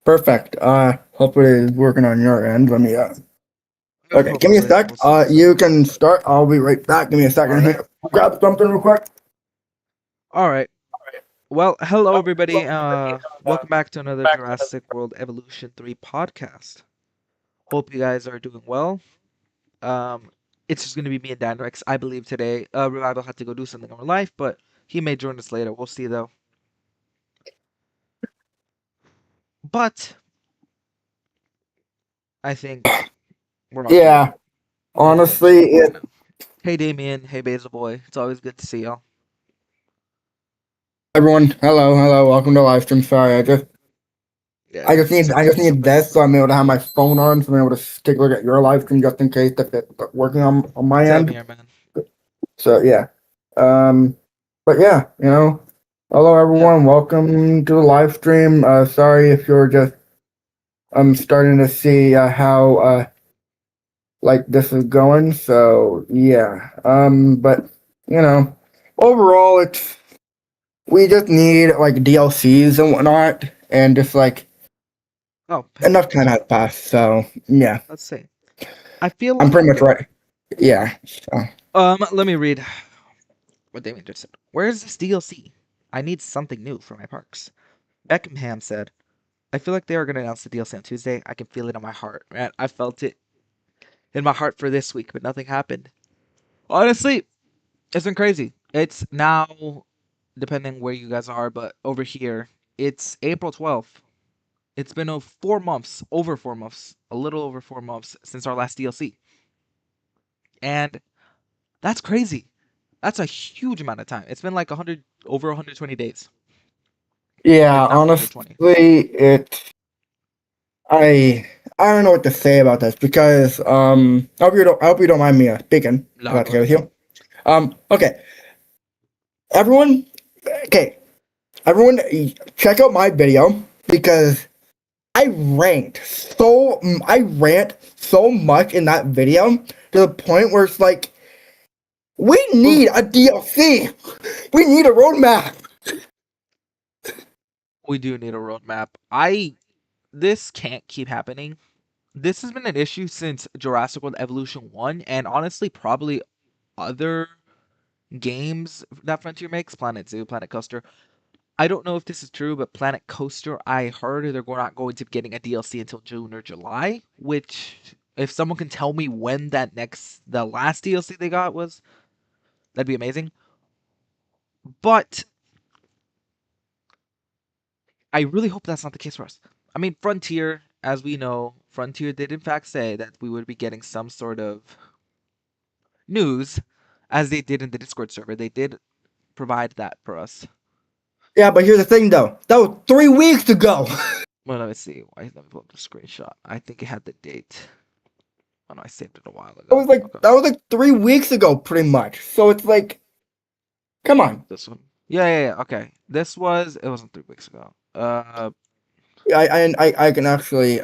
Perfect. Hopefully it's working on your end. Let me. Okay, give me a Hopefully, sec. we'll see. You can start. I'll be right back. Give me a All second right. here. Grab something real quick. All right. Well, hello everybody. Welcome back to another Jurassic World Evolution 3 podcast. Hope you guys are doing well. Um, it's just gonna be me and Dan Rex, I believe today. Revival had to go do something in real life, but he may join us later. We'll see though. But I think we're not too Yeah, late. We can finish honestly, this right it. now. Hey Damien, hey Basil Boy. It's always good to see y'all. Everyone, hello. Welcome to live stream. Sorry, Yeah, I just need this so I'm able to have my phone on, so I'm able to take a look at your live stream just in case if it's working on my same end. here, man. So yeah. Um, but yeah, hello Yeah. everyone. Welcome to the live stream. Sorry if you're just I'm starting to see how like this is going. So yeah. But you know, overall, it's we just need like DLCs and whatnot, and just like Oh, pick enough up. time has passed. So yeah, Let's see. I feel I'm like pretty much okay. right. Yeah. So. Let me read what Damien just said. Where's this DLC? I need something new for my parks. Beckham said, I feel like they are going to announce the DLC on Tuesday. I can feel it in my heart. Man, I felt it in my heart for this week, but nothing happened. Honestly, it's been crazy. It's now, depending where you guys are, but over here, it's April 12th. It's been 4 months, over 4 months, a little over 4 months since our last DLC. And that's crazy. That's a huge amount of time. It's been like 100, over 120 days, Yeah, if not 120. honestly, I I don't know what to say about this because I hope you don't mind me speaking No, about go this ahead. with you. Okay, everyone, okay, everyone, check out my video because I rant so much in that video to the point where it's like we Ooh, need a DLC, we need a roadmap. we do need a roadmap. This can't keep happening. This has been an issue since Jurassic World Evolution 1, and honestly, probably other games that Frontier makes, Planet Zoo, Planet Coaster. I don't know if this is true, but Planet Coaster, I heard they're not going to be getting a DLC until June or July, which, if someone can tell me when the last DLC they got was, that'd be amazing. But I really hope that's not the case for us. I mean, Frontier, as we know, Frontier did in fact say that we would be getting some sort of news, as they did in the Discord server. They did provide that for us. Yeah, but here's the thing though, that was 3 weeks ago. Well, let me see. Let me pull up the screenshot. I think it had the date. Oh no, I saved it a while That ago. was like Okay, that was like 3 weeks ago, pretty much. So it's like, come on. this one. Yeah. Okay, this was. It wasn't 3 weeks ago. I can actually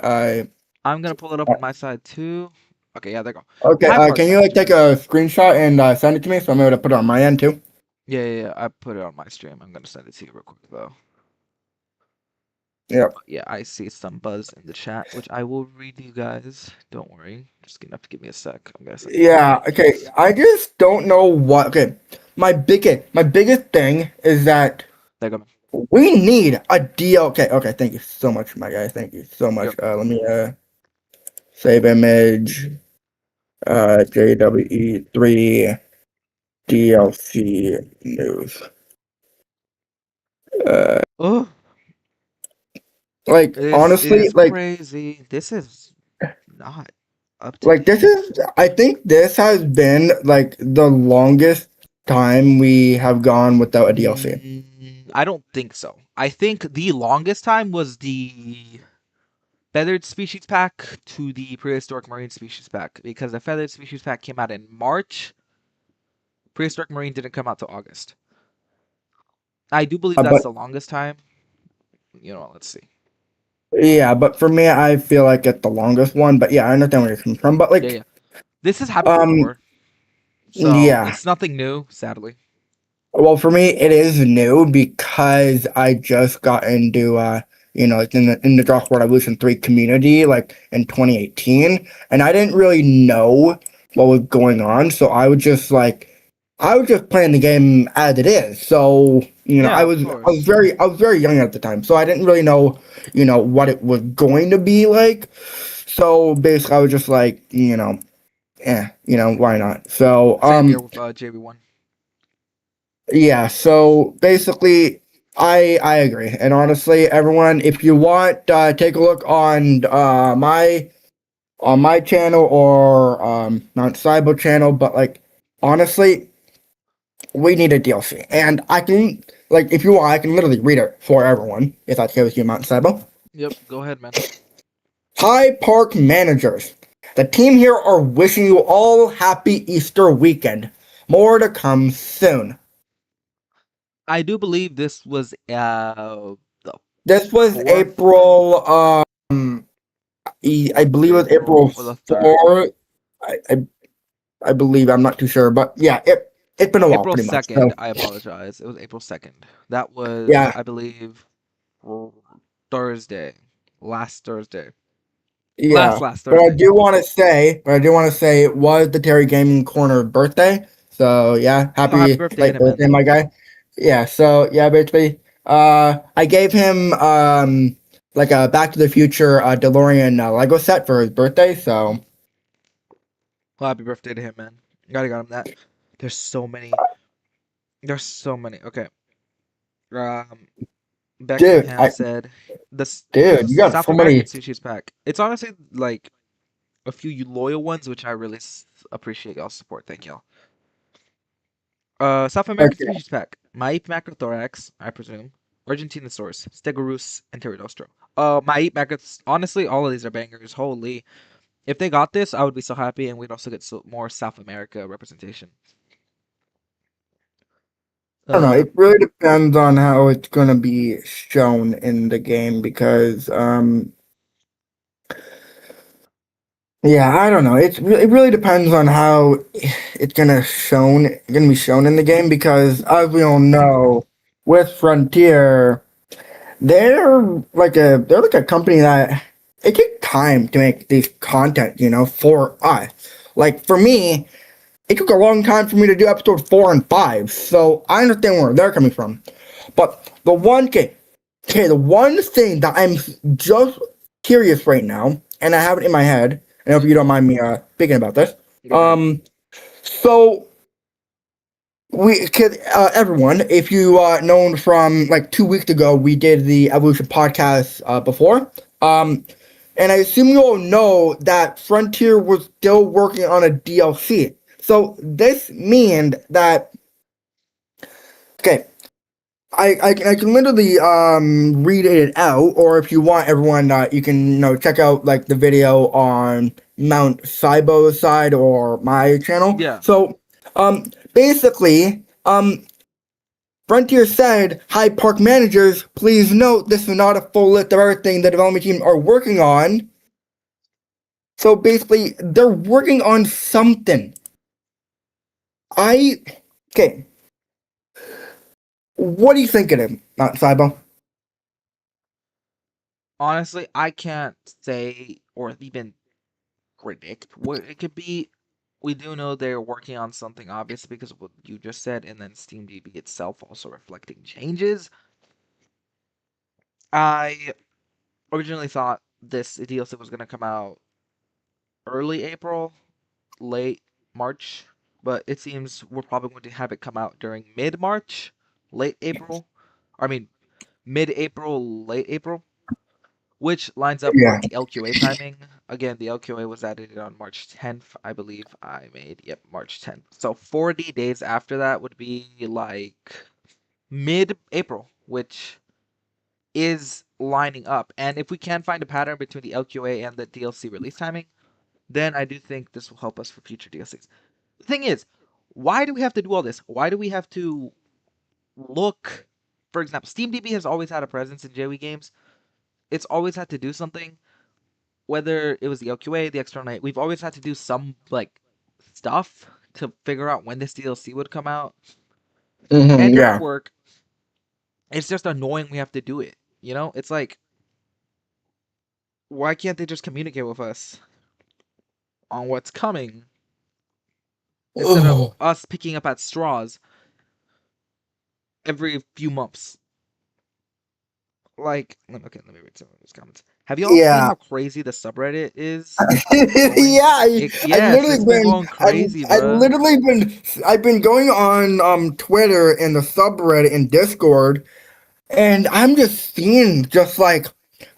I'm gonna pull it up on my side too. Okay, yeah, there you go. okay. Hi, Can Parks you like Manager. take a screenshot and send it to me so I'm able to put it on my end too? Yeah. I put it on my stream. I'm gonna send it to you real quick though. Yeah. Yeah, I see some buzz in the chat, which I will read you guys. Don't worry. Just gonna have to give me a sec. I'm gonna send it to you Yeah. right Okay. now. I just don't know what. Okay. My biggest thing is that There you go. we need a deal. Okay. Okay. Thank you so much, my guy. Thank you so much. Yep. Let me save image. JWE3 DLC news. Uh, Oh, like this honestly, is crazy. This is not up to like this date. is I think this has been like the longest time we have gone without a DLC. I don't think so. I think the longest time was the feathered species pack to the prehistoric marine species pack because the feathered species pack came out in March. Prehistoric marine didn't come out till August. I do believe that's But the longest time. Let's see. yeah, but for me, I feel like it's the longest one. But yeah, I understand where you're coming from. But Yeah. like, This has happened um, before, so yeah. it's nothing new, sadly. Well, for me, it is new because I just got into like in the Jurassic World Evolution 3 community, like in 2018, and I didn't really know what was going on, so I was just playing the game as it is. So Yeah, of I was course. very young at the time, so I didn't really know what it was going to be like. So basically, I was just like, why not? So Same here with JV1. yeah, so basically, I agree. And honestly, everyone, if you want, take a look on my channel or not Cyber channel, but like honestly, we need a DLC, and I can like if you want, I can literally read it for everyone if that's okay with you, Mount Cyber. Yep, go ahead, man. Hi, park managers. The team here are wishing you all happy Easter weekend. More to come soon. I do believe this was the This was 4th, April. I 4th of believe it was April April or the 3rd. 4th. I, I, I believe I'm not too sure, but yeah, it's been a while, April pretty much. So 2nd, I apologize. It was April 2nd. That was, yeah, I believe, r- Thursday. Last Thursday. yeah. Last Thursday. But I do want to say it was the Terry Gaming Corner birthday. So yeah, Oh, happy happy birthday to late him, man. birthday, my guy. Yeah. So yeah, basically, I gave him like a Back to the Future DeLorean Lego set for his birthday. So Well, happy birthday to him, man. Gotta got him that. There's so many. There's so many. Okay. Um, dude, Beckham said this dude, you got South so American many. sushi's pack. It's honestly like a few loyal ones, which I really appreciate y'all's support. Thank y'all. South American Okay. species pack. Maip macrothorax, I presume. Argentinosaurus, Stegosaurus, and Pterodostro. Maip macros. Honestly, all of these are bangers. Holy. If they got this, I would be so happy, and we'd also get more South America representation. I don't know. Uh, It really depends on how it's gonna be shown in the game because yeah, I don't know. It really depends on how it's gonna be shown in the game because as we all know, with Frontier, they're like a company that it takes time to make these content, for us. Like for me, it took a long time for me to do episode 4 and 5, so I understand where they're coming from. But the one thing that I'm just curious right now, and I have it in my head, and I hope you don't mind me speaking about this. go ahead. So we could everyone, if you known from like 2 weeks ago, we did the Evolution podcast before. And I assume you all know that Frontier was still working on a DLC. So this means that okay, I can literally read it out, or if you want, everyone, you can check out like the video on Mount Saibo's side or my channel. Yeah. So basically Frontier said, "Hi park managers, please note this is not a full list of everything the development team are working on." So basically, they're working on something. I okay. What do you think of it, not Saibo? Honestly, I can't say or even predict what it could be. We do know they're working on something, obviously, because of what you just said, and then SteamDB itself also reflecting changes. I originally thought this DLC was going to come out early April, late March, but it seems we're probably going to have it come out during mid-March, late April. I mean, mid-April, late April, which lines up Yeah. with the LQA timing. Again, the LQA was added on March 10th, I believe I made. Yep, March 10th. So 40 days after that would be like mid-April, which is lining up. And if we can find a pattern between the LQA and the DLC release timing, then I do think this will help us for future DLCs. The thing is, why do we have to do all this? Why do we have to look? For example, SteamDB has always had a presence in JoE games. It's always had to do something, whether it was the LQA, the external. We've always had to do some like stuff to figure out when this DLC would come out. And during Yeah. work, it's just annoying we have to do it. It's like Why can't they just communicate with us on what's coming instead of Oh, us picking up at straws every few months? Like, let me read some of these comments. Have y'all seen yeah. how crazy the subreddit is going? Yeah, I've Yes, literally it's been been, going crazy, I bruh. literally been, I've been going on Twitter and the subreddit and Discord, and I'm just seeing just like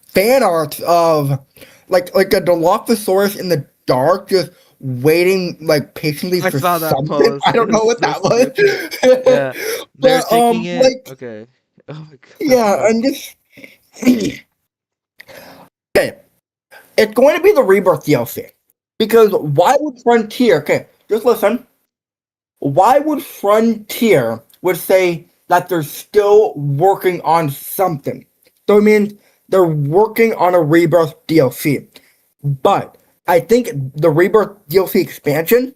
fan art of like a Dilophosaurus in the dark, just waiting like patiently I for saw that something. I post. It don't know was what so that stupid. Yeah, was, they're but taking it. like Okay. Oh my god, that's yeah, funny. I'm just okay. It's going to be the Rebirth DLC because why would Frontier? Okay, just listen. Why would Frontier would say that they're still working on something? So it means they're working on a Rebirth DLC. But I think the Rebirth DLC expansion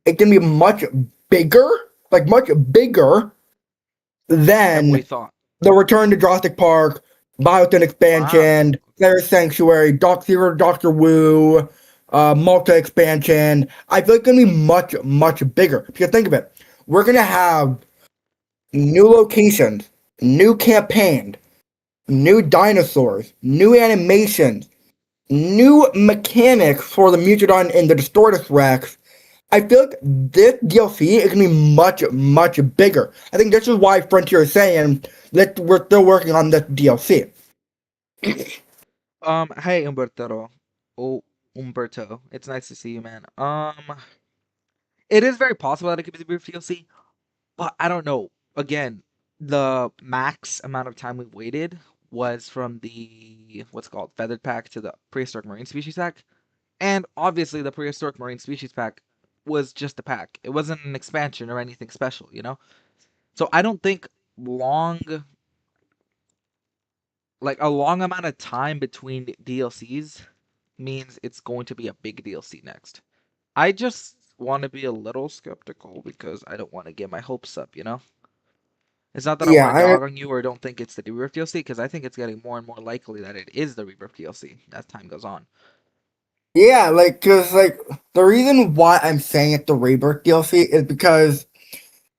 it can be much bigger, like much bigger Than we than thought. the Return to Jurassic Park, Biotin Wow. expansion, Claire Sanctuary, Doctor Doctor Wu, Malta expansion. I feel like it's gonna be much bigger. Because think of it, we're gonna have new locations, new campaign, new dinosaurs, new animations, new mechanics for the Mutodon and the Distortus Rex. I feel like this DLC is gonna be much bigger. I think this is why Frontier is saying that we're still working on this DLC. Hey Umberto. Oh, Umberto. It's nice to see you, man. It is very possible that it could be the brief DLC, but I don't know. Again, the max amount of time we waited was from the what's it called feathered pack to the prehistoric marine species pack, and obviously the prehistoric marine species pack was just a pack. It wasn't an expansion or anything special, you know. So I don't think long, like a long amount of time between DLCs means it's going to be a big DLC next. I just want to be a little skeptical because I don't want to get my hopes up, you know? It's not that I Yeah, want to dog on you or don't think it's the Rebirth DLC, because I think it's getting more and more likely that it is the Rebirth DLC as time goes on. yeah, like, cause like the reason why I'm saying it's the Rebirth DLC is because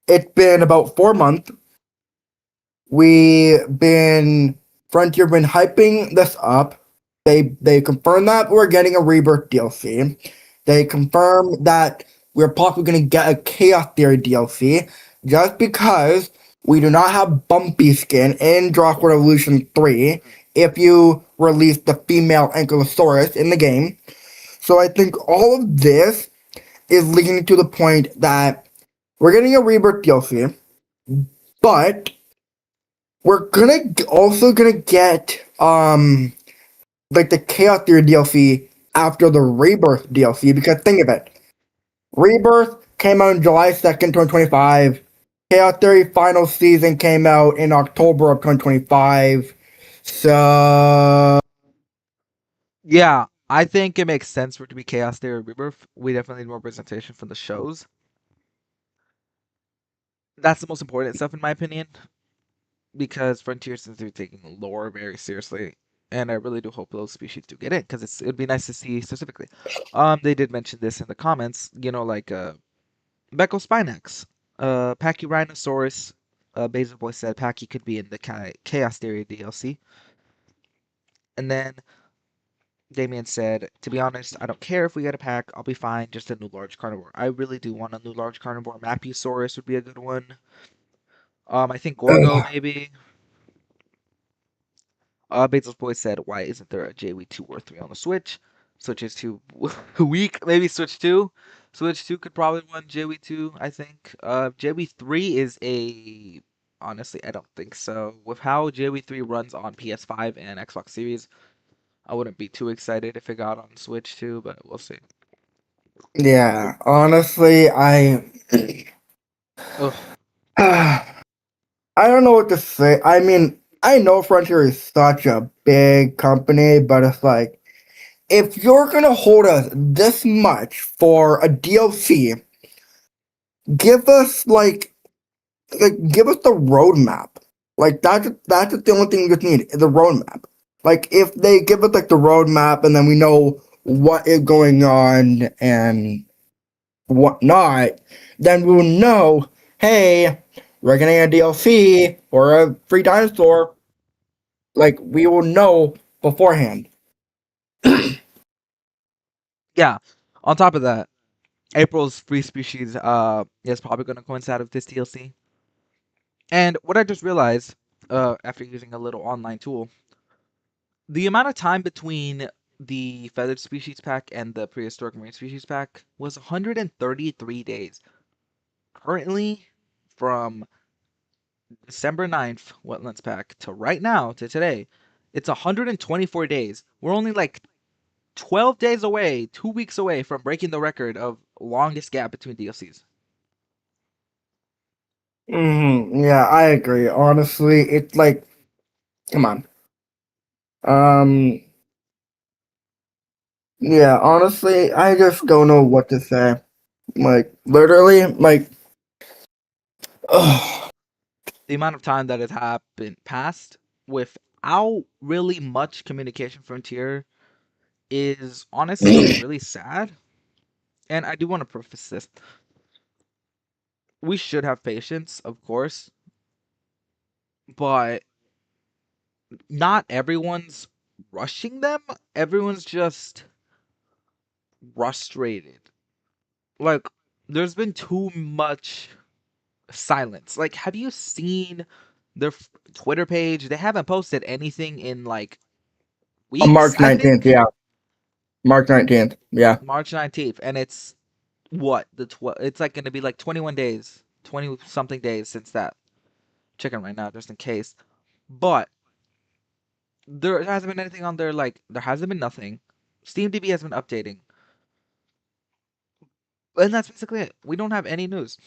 it's been about 4 months. We been Frontier been hyping this up. They confirmed that we're getting a Rebirth DLC. They confirmed that we're possibly gonna get a Chaos Theory DLC just because we do not have Bumpy skin in Jurassic World Evolution 3 if you release the female Ankylosaurus in the game. So I think all of this is leading to the point that we're getting a Rebirth DLC, but we're also gonna get like the Chaos Theory DLC after the Rebirth DLC because think of it. Rebirth came out on July 2nd, 2025. Chaos Theory final season came out in October of 2025. So Yeah, I think it makes sense for it to be Chaos Theory Rebirth. We definitely need more representation from the shows. That's the most important stuff in my opinion, because Frontier seems to be taking lore very seriously, and I really do hope those species do get in, because it'd be nice to see specifically. They did mention this in the comments, you know, like Becospinax, Pachyrhinosaurus. Basil Boy said Pachy could be in the Chaos Theory DLC, and then Damien said, to be honest, I don't care if we get a pack. I'll be fine. Just a new large carnivore. I really do want a new large carnivore. Mapusaurus would be a good one. I think Gorgo maybe. Basil's boy said, "Why isn't there a JW2 or 3 on the Switch? Switch is too weak. Maybe Switch 2. Switch 2 could probably run JW2, I think. JW3 is a honestly, I don't think so. With how JW3 runs on PS5 and Xbox Series, I wouldn't be too excited if it got on Switch 2, but we'll see. yeah, honestly, I Ugh. I don't know what to say. I mean, I know Frontier is such a big company, but it's like if you're gonna hold us this much for a DLC, give us like give us the roadmap. Like that's the only thing we just need, the roadmap. like if they give us like the roadmap and then we know what is going on and whatnot, then we'll know, hey, we're getting a DLC or a free dinosaur. Like we will know beforehand. Yeah. On top of that, April's free species is probably going to coincide with this DLC. And what I just realized, after using a little online tool, the amount of time between the feathered species pack and the prehistoric marine species pack was 133 days. Currently, from December 9th, wetlands pack, to right now, to today, it's 124 days. We're only like 12 days away, 2 weeks away from breaking the record of longest gap between DLCs. Yeah, I agree. Honestly, it's like, come on. Um, yeah, honestly, I just don't know what to say. Like, literally, like, ugh. The amount of time that has happened passed without really much communication from Tier is honestly really sad. And I do want to preface this. We should have patience, of course, but not everyone's rushing them. Everyone's just frustrated. Like, there's been too much silence. Like, have you seen their Twitter page? They haven't posted anything in like On weeks, March I 19th, think. yeah. March 19th, yeah. March 19th, and it's what it's like going to be like 21 days, 20 something days since that. Checking right now just in case. But there hasn't been anything on there. Like, there hasn't been nothing. SteamDB has been updating. And that's basically it. We don't have any news.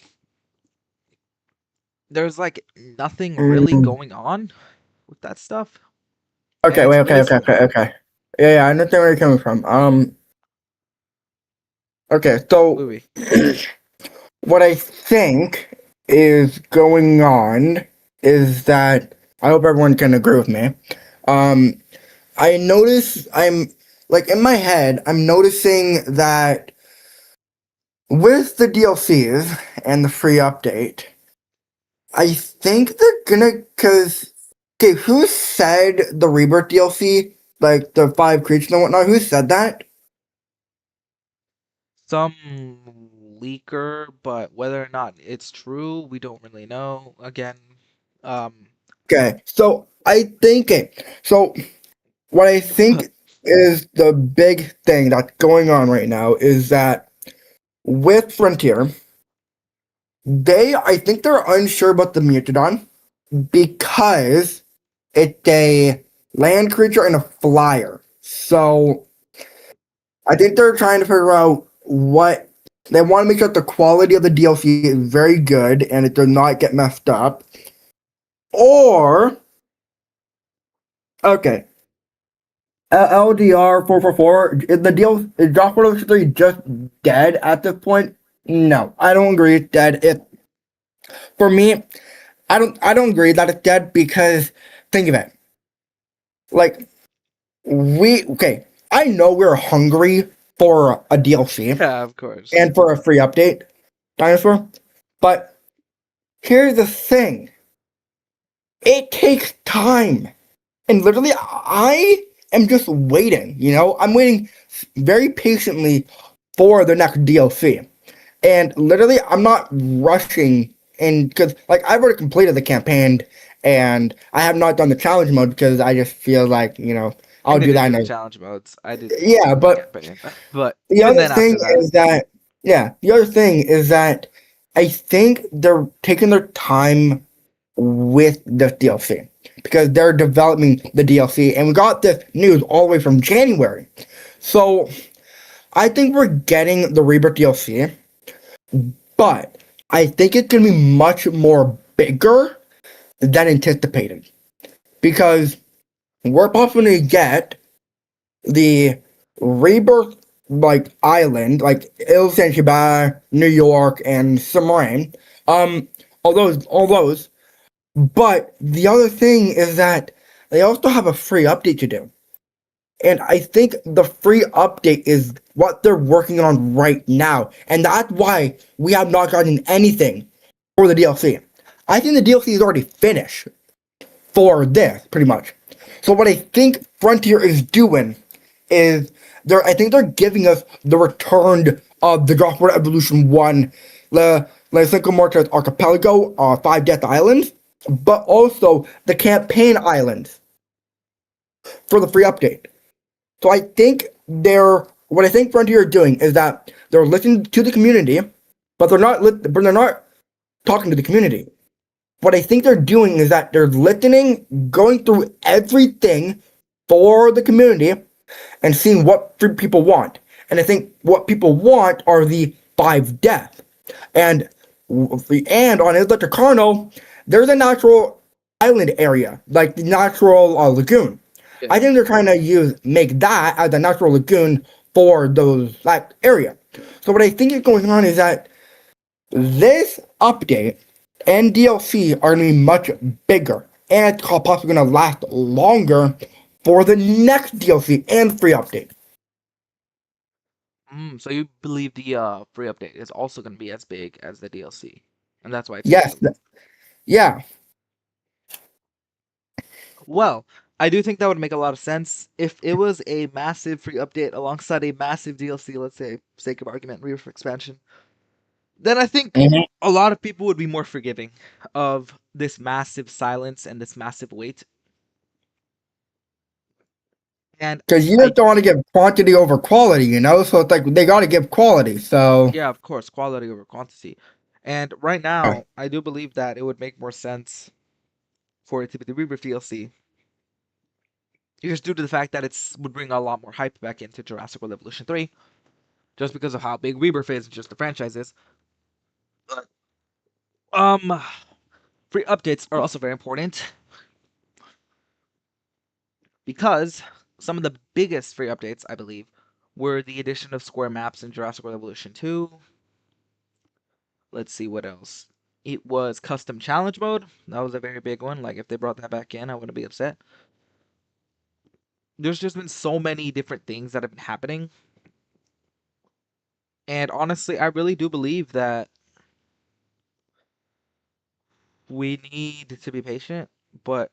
There's like nothing really Mm. going on with that stuff. And Okay, it's wait, okay, really okay, sad. okay, okay. Yeah, yeah, I understand where you're coming from. Okay, so Louis. what I think is going on is that I hope everyone can agree with me. Um, I notice I'm like in my head, I'm noticing that with the DLCs and the free update, I think they're gonna cause okay, who said the Rebirth DLC, like the five creatures and whatnot? Who said that? Some leaker, but whether or not it's true, we don't really know. Again, um, Okay, so I think it. So what I think is the big thing that's going on right now is that with Frontier, I think they're unsure about the Mutodon because it's a land creature and a flyer. So I think they're trying to figure out what they want to make sure that the quality of the DLC is very good and it does not get messed up. Or okay, LDR 444 is the deal is Josh 3 just dead at this point? No, I don't agree it's dead. It for me, I don't agree that it's dead because think of it. Like we okay, I know we're hungry for a DLC yeah, of course. and for a free update, dinosaur. But here's the thing. It takes time. And literally I am just waiting, I'm waiting very patiently for the next DLC. And literally I'm not rushing and because like I've already completed the campaign and I have not done the challenge mode because I just feel like, I I'll need do to that do in the a challenge modes. I did yeah, the but campaign, but the even other then, thing after that, is that, yeah, the other thing is that I think they're taking their time with the DLC because they're developing the DLC, and we got this news all the way from January. So I think we're getting the Rebirth DLC, but I think it's gonna be much more bigger than anticipated because we're probably gonna get the Rebirth like island, like Ile Saint Hubert, New York, and Sumerain. Um, all those. But the other thing is that they also have a free update to do. And I think the free update is what they're working on right now. And that's why we have not gotten anything for the DLC. I think the DLC is already finished for this, pretty much. So what I think Frontier is doing is I think they're giving us the return of the Jurassic World Evolution 1, the Cinco Mortis Archipelago, 5 Death Islands, but also the campaign islands for the free update. So I think what I think Frontier are doing is that they're listening to the community, but they're not talking to the community. What I think they're doing is that they're listening, going through everything for the community, and seeing what people want. And I think what people want are the 5 deaths. And on Isla Tucano, there's a natural island area, like the natural lagoon. Yeah. I think they're trying to make that as a natural lagoon for that area. So what I think is going on is that this update and DLC are going to be much bigger, and it's possibly going to last longer for the next DLC and free update. So you believe the free update is also going to be as big as the DLC, and that's why it's Yes, expensive. yeah, Well, I do think that would make a lot of sense if it was a massive free update alongside a massive DLC, let's say, sake of argument, Reef expansion. Then I think because a lot of people would be more forgiving of this massive silence and this massive wait. And you I, just don't want to give quantity over quality, you know. So it's like they got to give quality. So yeah, of course, quality over quantity. And right yeah, now, I do believe that it would make more sense for it to be the Rebirth DLC, just due to the fact that it's would bring a lot more hype back into Jurassic World Evolution 3, just because of how big Rebirth is and just the franchise is. But, free updates are also very important because some of the biggest free updates, I believe, were the addition of square maps in Jurassic World Evolution 2. Let's see what else. It was custom challenge mode. That was a very big one. Like, if they brought that back in, I wouldn't be upset. There's just been so many different things that have been happening. And honestly, I really do believe that we need to be patient, but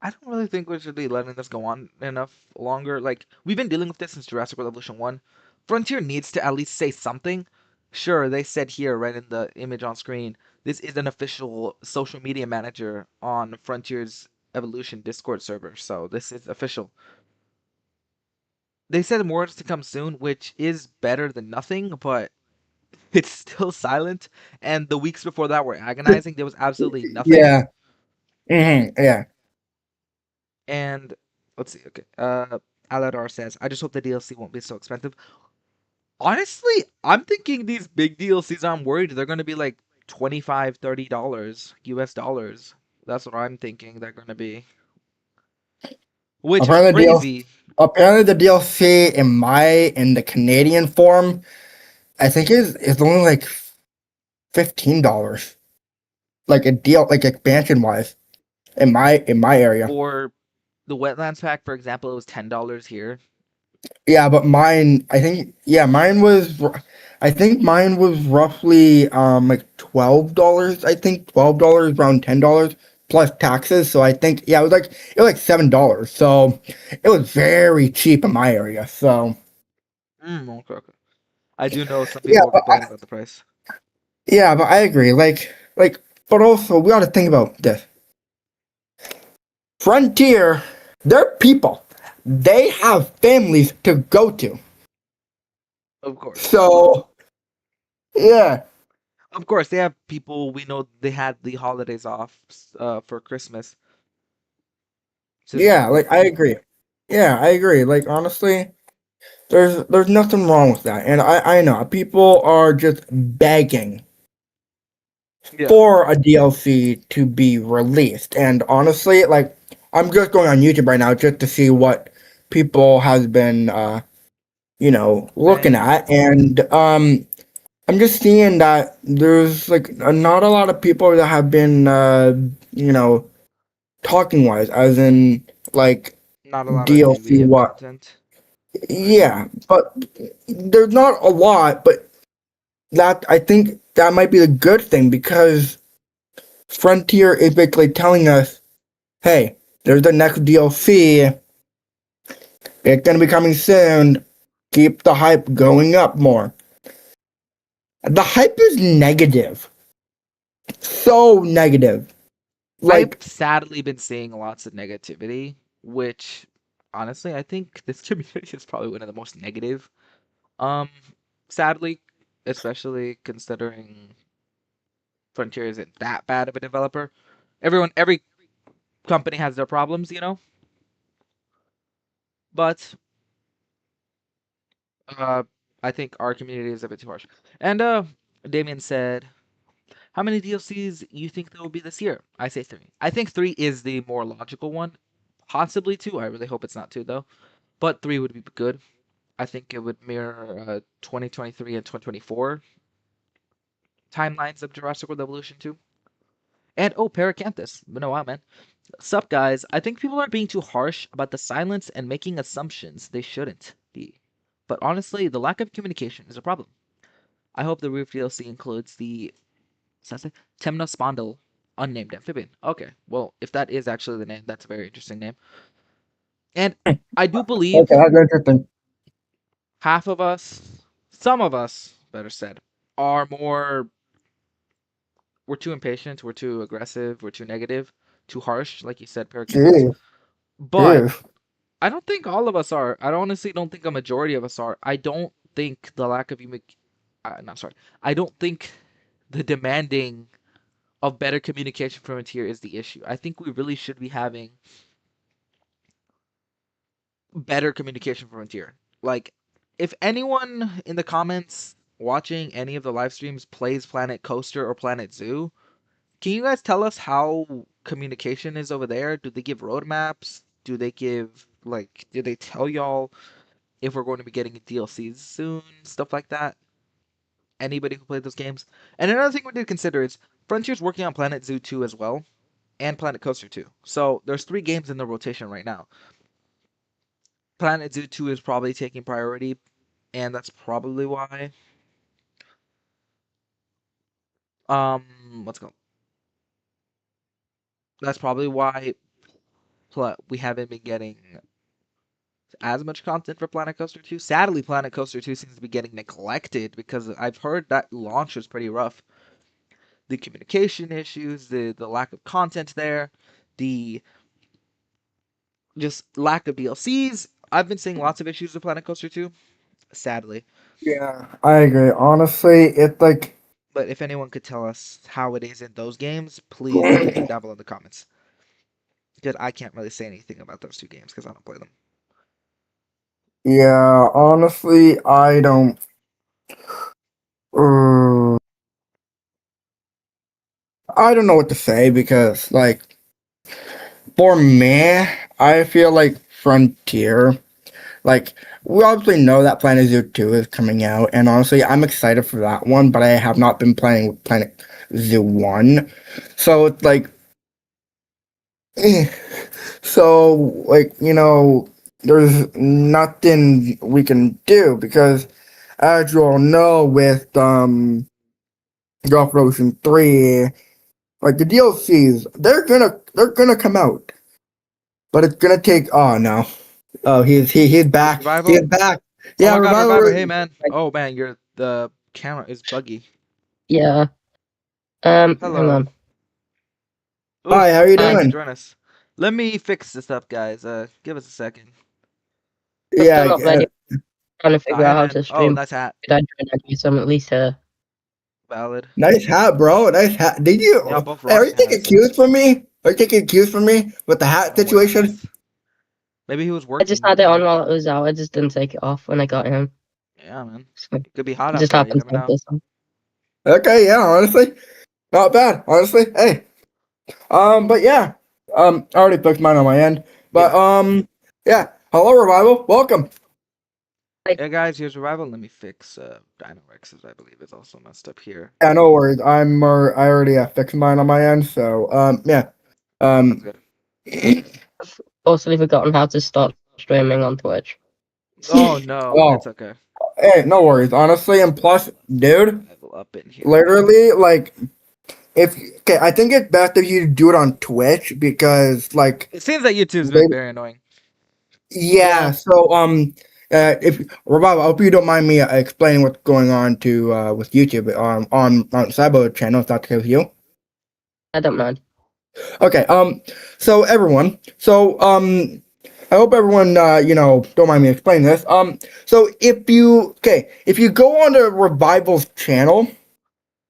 I don't really think we should be letting this go on enough longer. Like, we've been dealing with this since Jurassic World Evolution 1. Frontier needs to at least say something. Sure, they said here, right in the image on screen, this is an official social media manager on Frontier's Evolution Discord server, so this is official. They said more is to come soon, which is better than nothing, but it's still silent. And the weeks before that were agonizing. There was absolutely nothing. yeah, yeah. And let's see. Okay. Aladar says, I just hope the DLC won't be so expensive. Honestly, I'm thinking these big DLCs, I'm worried they're going to be like $25, $30 US dollars. That's what I'm thinking they're going to be. Which is Apparently the DLC, crazy. apparently the DLC in the Canadian form, I think is only like $15, like a deal, like expansion wise, in my area. For the Wetlands pack, for example, it was $10 here. Yeah, but mine, I think mine was roughly like $12. I think $12, around $10 plus taxes. So I think it was like $7. So it was very cheap in my area. So Okay, okay. I do know some yeah, people will but complain about the price. I agree. But also we got to think about this. Frontier, they're people. They have families to go to. Of course. So yeah. Of course, they have people we know they had the holidays off for Christmas to Yeah, visit. like I agree. Yeah, I agree. Like honestly, there's nothing wrong with that. And I know people are just begging Yeah. for a DLC to be released. And honestly, like I'm just going on YouTube right now just to see what people has been looking Saying, at, and I'm just seeing that there's like not a lot of people that have been you know talking wise, as in like Not a lot of DLC. in-game What? content. Yeah, but there's not a lot. But that I think that might be the good thing because Frontier is basically telling us, hey, there's the next DLC. It's gonna be coming soon. Keep the hype going up more. The hype is negative. So negative. I've Like, sadly been seeing lots of negativity, which honestly I think this community is probably one of the most negative. Um, Sadly, especially considering Frontier isn't that bad of a developer. Every company has their problems, you know. But uh, I think our community is a bit too harsh. And Damien said, "How many DLCs you think there will be this year?" I say three. I think three is the more logical one. Possibly two. I really hope it's not two though. But three would be good. I think it would mirror 2023 and 2024 timelines of Jurassic World Evolution 2. And oh, Paracanthus. No, wow, man. Sup, guys? I think people are being too harsh about the silence and making assumptions they shouldn't be. But honestly, the lack of communication is a problem. I hope the Roof DLC includes the Temnospondyle unnamed amphibian. Okay, well, if that is actually the name, that's a very interesting name. And I do okay, believe that's interesting. half of us, some of us, better said, are more. We're too impatient, we're too aggressive, we're too negative, too harsh, like you said, Paracanthus. Jeez, But jeez. I don't think all of us are. I honestly don't think a majority of us are. I don't think the lack of no, sorry. I don't think the demanding of better communication from a tier is the issue. I think we really should be having better communication from a tier. Like, if anyone in the comments watching any of the live streams plays Planet Coaster or Planet Zoo, can you guys tell us how communication is over there? Do they give roadmaps? Do they give like do they tell y'all if we're going to be getting DLCs soon, stuff like that? Anybody who played those games? And another thing we did consider is Frontier's working on Planet Zoo 2 as well, and Planet Coaster 2. So there's three games in the rotation right now. Planet Zoo 2 is probably taking priority, and that's probably why what's going that's probably why we haven't been getting as much content for Planet Coaster 2. Sadly, Planet Coaster 2 seems to be getting neglected because I've heard that launch was pretty rough. The communication issues, the lack of content there, the just lack of DLCs. I've been seeing lots of issues with Planet Coaster 2, sadly. Yeah, I agree. Honestly, it's like, But if anyone could tell us how it is in those games, please let us know down below in the comments. Because I can't really say anything about those two games because I don't play them. yeah, honestly, I don't. Uh, I don't know what to say because, like, for me, I feel like Frontier. Like, we obviously know that Planet Zoo 2 is coming out, and honestly, I'm excited for that one, but I have not been playing with Planet Zoo 1. So it's like, eh. So, like, there's nothing we can do because, as you all know, with Golf Ocean 3, like the DLCs, they're gonna come out, but it's gonna take. Oh no! Oh, he's Who's back. He's Revival? back. Oh Yeah, my god, Revival. Revival, hey man. Oh man, the camera is buggy. Yeah. Hang Hello. on. Ooh, Hi, how you you I can doing? join us. Let me fix this up, guys. Give us a second. I'm Yeah, still not ready. Trying to Oh, figure hey out how man. to Oh, stream. nice hat. Did I join any so I'm at least Valid. nice hat, bro. Nice hat. Did Y'all you? both Hey, are you rocking taking hats. cues from me? Are you taking cues from me with the hat Oh, wait, situation? maybe he was I just working. had You it on know. while it was out. I just didn't take it off when I got him. Yeah, man. So It could be hot it out just there. You happens never like know. this. Okay, yeah, honestly, not bad. Honestly, hey, but yeah, I already fixed mine on my end. But Yeah. yeah. Hello, Revival. Welcome. Yeah, guys. Here's Revival. Let me fix Dino Rex's. I believe is also messed up here. Yeah, no worries. I already fixed mine on my end. So yeah. Sounds Um, good. Also forgotten how to stop streaming on Twitch. Oh no, Oh, it's okay. hey, no worries, honestly. And plus, dude, Level up in here. literally, like, if okay, I think it's best if you do it on Twitch because, like, It seems that YouTube's they, been very annoying. yeah. So, if Rob, I hope you don't mind me explaining what's going on to with YouTube on Cyber channel. If that's okay with you. I don't mind. Okay. So everyone. So I hope everyone don't mind me explaining this. So if you go on to Revival's channel,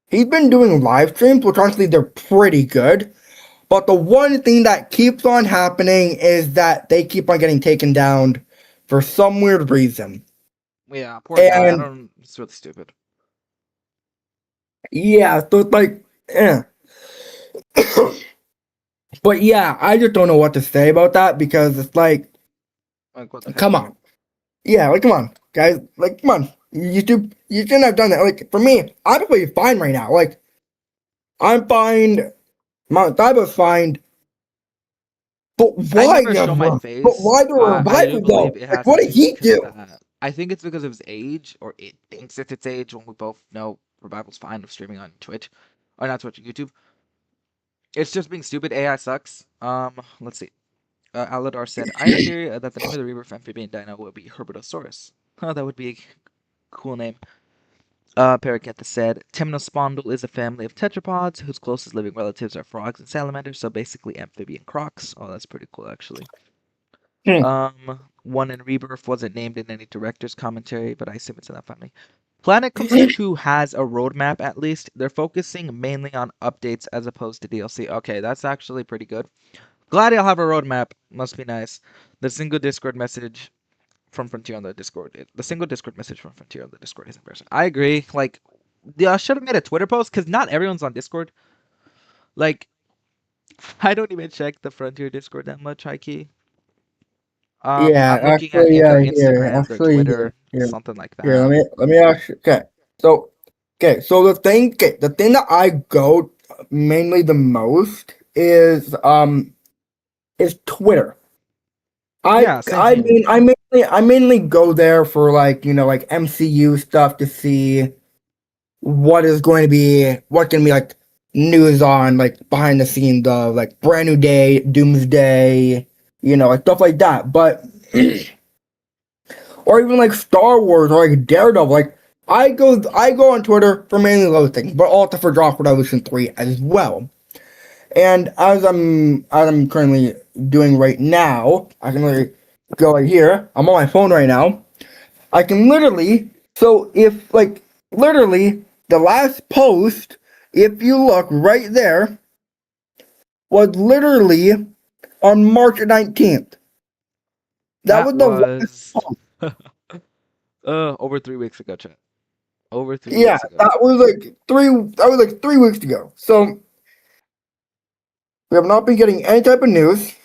he's been doing live streams, which honestly they're pretty good. But the one thing that keeps on happening is that they keep on getting taken down for some weird reason. Yeah, poor guy. I And don't. It's really stupid. yeah, so it's like, eh. But yeah, I just don't know what to say about that because it's like, Like what the heck? come on. Yeah, like come on, guys. Like, come on. YouTube, you shouldn't have done that. Like, for me, I'm probably fine right now. Like, I'm fine. Mount Diba's fine. But I why, never show my But face. why the I do revival believe though? it Like, has what to did be he because of do? that. I think it's because of his age, or it thinks it's its age when we both know Revival's fine with streaming on Twitch. Or not Twitch, YouTube. It's just being stupid. AI sucks. Let's see. Aladar said, I have a theory that the name of the rebirth amphibian dino will be Herbidosaurus. Oh, that would be a cool name. Parakeeta said, Temnospondyle is a family of tetrapods whose closest living relatives are frogs and salamanders, so basically amphibian crocs. Oh, that's pretty cool, actually. One in Rebirth wasn't named in any director's commentary, but I assume it's in that family. Planet Coaster 2 has a roadmap at least. They're focusing mainly on updates as opposed to DLC. Okay, that's actually pretty good. Glad you'll have a roadmap. Must be nice. The single Discord message from Frontier on the Discord. The single Discord message from Frontier on the Discord is embarrassing. I agree. Like, I should have made a Twitter post because not everyone's on Discord. Like, I don't even check the Frontier Discord that much, high key. Yeah, I'm looking at if their here, Instagram, their Twitter, something like here. that. Let me ask you. So the thing that I go mainly the most is Twitter. Yeah, same here. I mainly go there for like like MCU stuff to see what can be like news on like behind the scenes of like Brand New Day, Doomsday, like stuff like that. But or even like Star Wars or like Daredevil, like I go on Twitter for mainly those things, but also for Jurassic World Evolution 3 as well. And as I'm currently doing right now, I can literally go right here. I'm on my phone right now. I can literally if like literally the last post, if you look right there, was literally on March 19th. That That was the last was post. over 3 weeks ago, chat. Over three Yeah, weeks ago. that was like 3 weeks ago. So we have not been getting any type of news,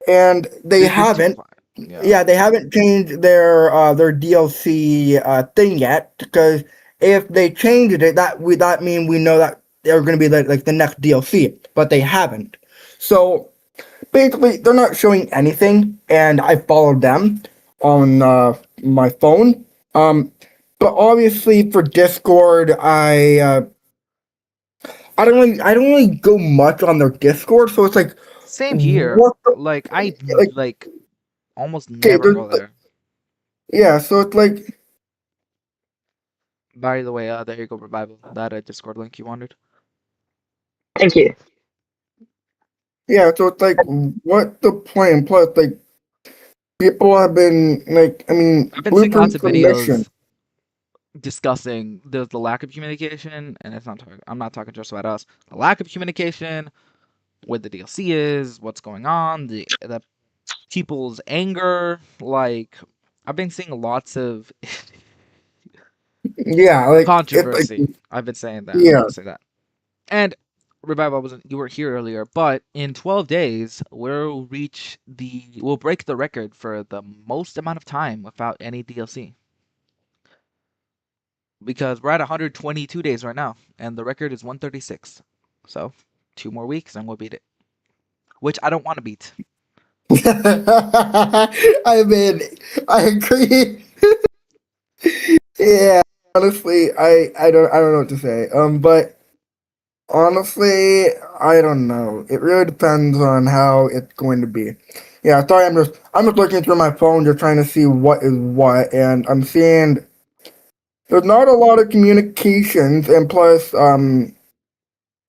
and they They've been too haven't. quiet. Yeah. Yeah, they haven't changed their DLC thing yet. Because if they changed it, that mean we know that they're going to be like the next DLC, but they haven't. So basically, they're not showing anything, and I followed them on my phone. But obviously for Discord, I don't really go much on their Discord, so it's like Same here. what the, Like I like like almost okay, never go there. yeah, so it's like By the way, there you go, Revival. That Discord link you wanted. Thank you. yeah, so it's like what the point? Plus, like people have been like, I mean, I've been seeing lots blueprints of for mission. videos discussing the lack of communication, and I'm not talking just about us. The lack of communication, what the DLC is, what's going on, the people's anger. Like I've been seeing lots of Yeah, like it's like controversy. I've been saying that. yeah, I'll say that. And Revival wasn't you weren't here earlier, but in 12 days we'll break the record for the most amount of time without any DLC. Because we're at 122 days right now, and the record is 136. So 2 more weeks and we'll beat it. Which I don't want to beat. I mean, I agree. Yeah, honestly, I don't know what to say. But honestly, I don't know. It really depends on how it's going to be. Yeah, sorry, I'm just looking through my phone, just trying to see what is what, and I'm seeing there's not a lot of communications, and plus,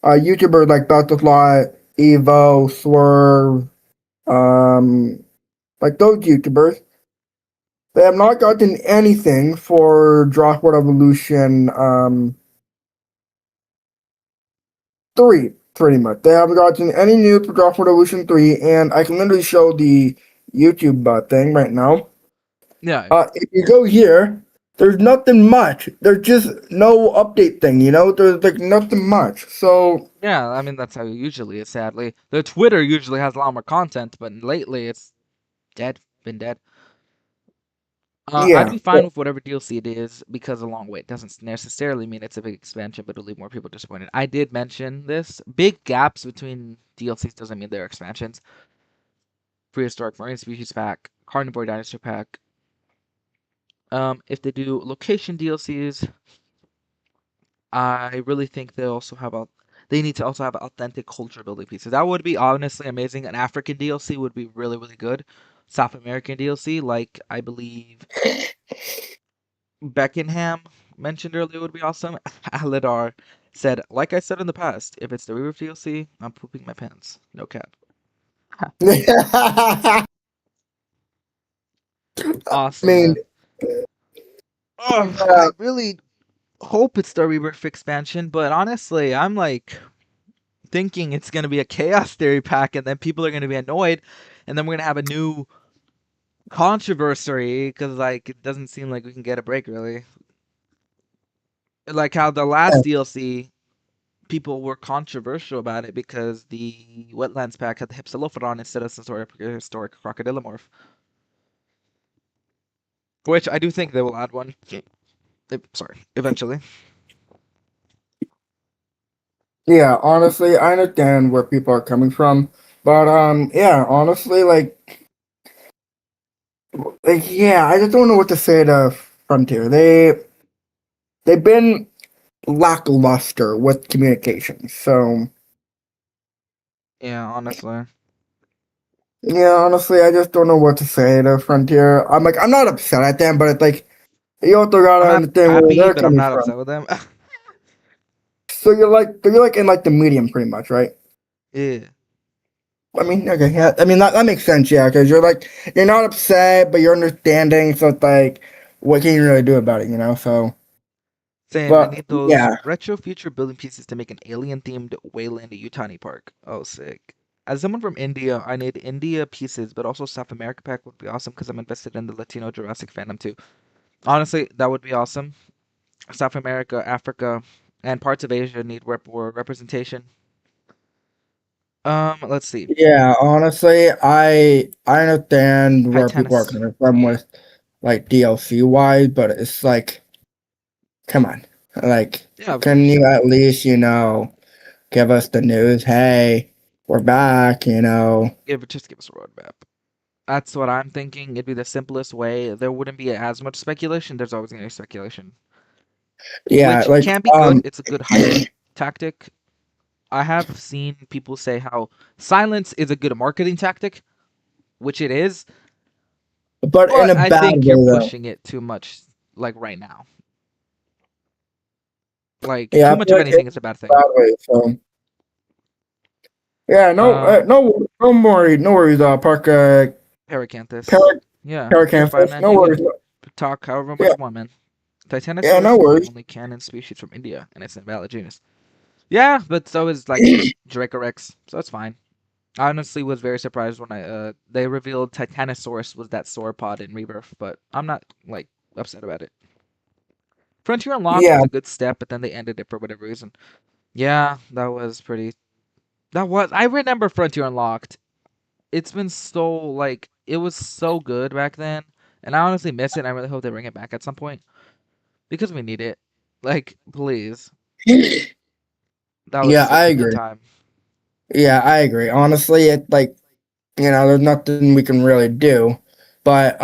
YouTubers like Butterfly, Evo, Swerve, um, like those YouTubers, they have not gotten anything for Jurassic World Evolution, 3, pretty much. They haven't gotten any news for Jurassic World Evolution 3, and I can literally show the YouTube thing right now. Yeah, If you go here, there's nothing much. There's just no update thing, you know? There's like nothing much. So, yeah. I mean, that's how it usually is. Sadly, the Twitter usually has a lot more content, but lately it's dead. Been dead. I'd yeah. be fine with whatever DLC it is because a long wait doesn't necessarily mean it's a big expansion, but it'll leave more people disappointed. I did mention this. Big gaps between DLCs doesn't mean they're expansions. Prehistoric Marine Species Pack, Carnivore Dinosaur Pack. If they do location DLCs, I really think they need to also have authentic culture building pieces. That would be honestly amazing. An African DLC would be really, really good. South American DLC, like I believe Beckenham mentioned earlier, would be awesome. Alidar said, like I said in the past, if it's the Rebirth DLC, I'm pooping my pants. No cap. I Awesome, mean, man. Oh, uh, I really hope it's the Rebirth expansion, but honestly, I'm like thinking it's gonna be a Chaos Theory pack, and then people are gonna be annoyed, and then we're gonna have a new controversy because like it doesn't seem like we can get a break really. Like how the last DLC people were controversial about it because the Wetlands pack had the Hypsilophodon instead of some sort of prehistoric crocodilomorph. Which I do think they will add one. Sorry, eventually. yeah, honestly, I understand where people are coming from, but yeah, honestly, yeah, I just don't know what to say to Frontier. They've been lackluster with communication. So Yeah, honestly. yeah, honestly, I just don't know what to say to Frontier. I'm like, I'm not upset at them, but it's like you also gotta I'm not understand where happy, they're but I'm coming not from. upset with them. So you're like in like the medium, pretty much, right? Yeah. I mean, okay, yeah. I mean that makes sense, yeah, because you're like you're not upset, but you're understanding. So it's like, what can you really do about it, you know? So, Saying I but need those yeah, retro future building pieces to make an alien themed Wayland Utani Park. Oh, sick. As someone from India, I need India pieces, but also South America pack would be awesome because I'm invested in the Latino Jurassic fandom too. Honestly, that would be awesome. South America, Africa, and parts of Asia need more representation. Let's see. yeah. Honestly, I understand where people are Titanus. coming from Yeah. with like DLC wise, but it's like, come on, like, Yeah, of can course. you at least, give us the news? Hey, we're back, you know? Just give us a roadmap. That's what I'm thinking. It'd be the simplest way. There wouldn't be as much speculation. There's always going to be speculation, Yeah, which like, can be good. It's a good hype tactic. I have seen people say how silence is a good marketing tactic, which it is, but in but a I bad think you're way though. pushing it too much, like right now. Like, Yeah, too I much feel of like it's anything is a bad a thing. bad way. So yeah, Um, no worries. Park, Paracanthus. Parrot, Yeah, you're fine, Paracanthus, man. no You worries. can talk however much Yeah, you want, man. yeah, no Titanosaurus is the worries. only canon species from India, and it's an invalid genus. Yeah, but so is like Dracorex, so it's fine. I honestly was very surprised when they revealed Titanosaurus was that sauropod in Rebirth, but I'm not like upset about it. Frontier Unlocked Yeah, was a good step, but then they ended it for whatever reason. Yeah, that was pretty. That was. I remember Frontier Unlocked. It's been so like it was so good back then, and I honestly miss it. And I really hope they bring it back at some point because we need it. Like, please, that was yeah, I such a good agree. time. Yeah, I agree. Honestly, it like there's nothing we can really do. But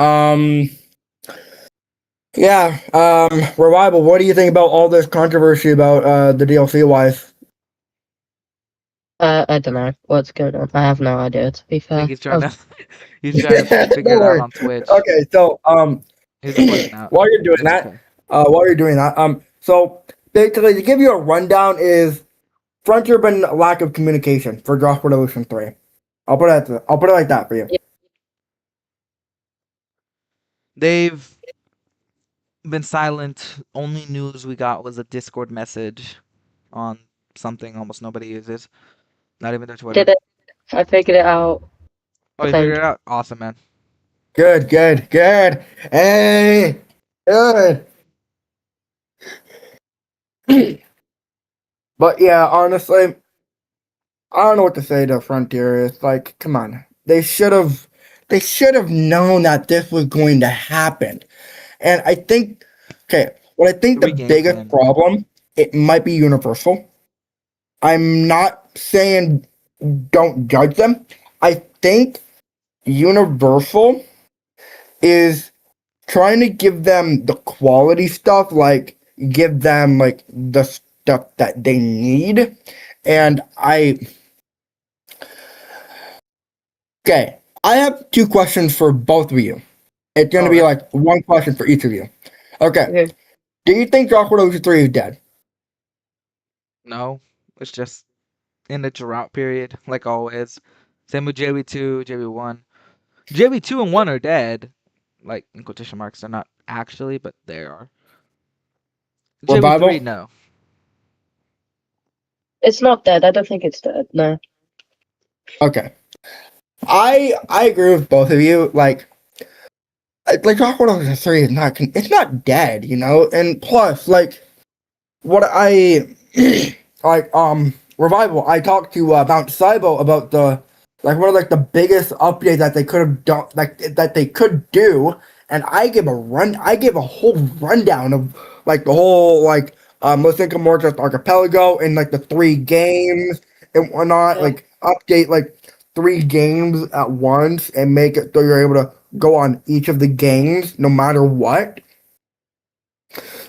yeah, Revival, what do you think about all this controversy about the DLC wise? I don't know what's going on. I have no idea, to be I think fair. he's trying to he's trying to figure No it out worries. on Twitch. Okay, so He's just working out. while you're doing It's that, okay. so basically to give you a rundown is Frontier been lack of communication for Jurassic World Evolution 3. I'll put it like that for you. They've been silent. Only news we got was a Discord message on something almost nobody uses. Not even their Twitter. Did it? I figured it out. Oh, I you think. figured it out? Awesome, man. Good. Hey, good. But yeah, honestly, I don't know what to say to Frontier. It's like, come on, they should have known that this was going to happen. And I think, okay, what I think 3 the games biggest in. problem, it might be Universal. I'm not saying don't judge them. I think Universal is trying to give them the quality stuff, like give them like the stuff that they need. And okay, I have two questions for both of you. It's gonna be Alright. like one question for each of you. Okay, Okay. do you think Jurassic World Evolution 3 is dead? No. It's just in the drought period, like always. Same with JV2, JV1. JV2 and 1 are dead. Like, in quotation marks, they're not actually, but they are. JV3, Revival? no. It's not dead. I don't think it's dead. No. Okay. I agree with both of you. Like Jurassic World Evolution 3 is it's not dead, and plus what I like Revival, I talked to Mount Cybo about the one of the biggest updates that they could have done, that they could do, and I gave a whole rundown of the whole let's think of more just archipelago and the 3 games and whatnot, Yeah. update 3 games at once and make it so you're able to go on each of the games no matter what.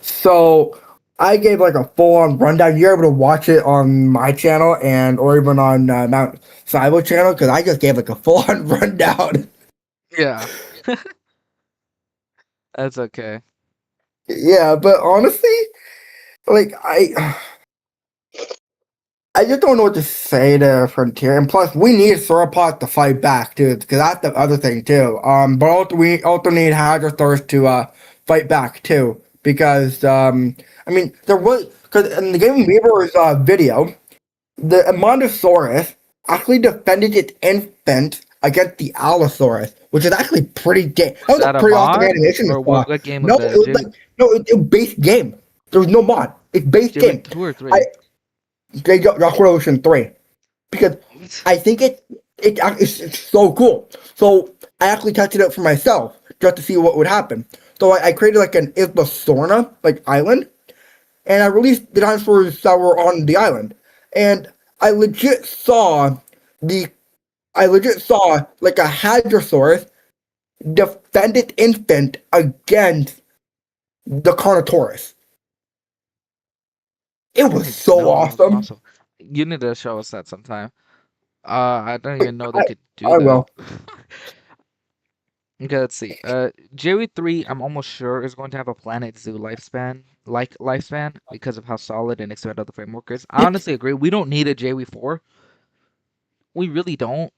So I gave a full on rundown. You're able to watch it on my channel or even on Mount Cybo channel because I just gave a full on rundown. Yeah. That's okay. Yeah, but honestly, like I just don't know what to say to Frontier. And plus, we need Sauropod to fight back too, because that's the other thing too. But we also need Hadrosaurus to fight back too, because I mean there was because in the Game Weaver's video, the Amontosaurus actually defended its infant against the Allosaurus, which is actually pretty That Was was a that a pretty awesome mod? animation. Or what game was No, that? it was it was base game. There was no mod. It's base game. JV2 or 3? They got Rock Ocean 3 because I think it's so cool. So I actually tested it for myself just to see what would happen. So I created an Isla Sorna island, and I released the dinosaurs that were on the island, and I legit saw a Hadrosaurus defend its infant against the Carnotaurus. It was so awesome. You need to show us that sometime. I don't even know they could do I that. will. Okay, let's see. JV3, I'm almost sure is going to have a Planet Zoo lifespan because of how solid and expanded the framework is. I honestly agree. We don't need a JV4. We really don't.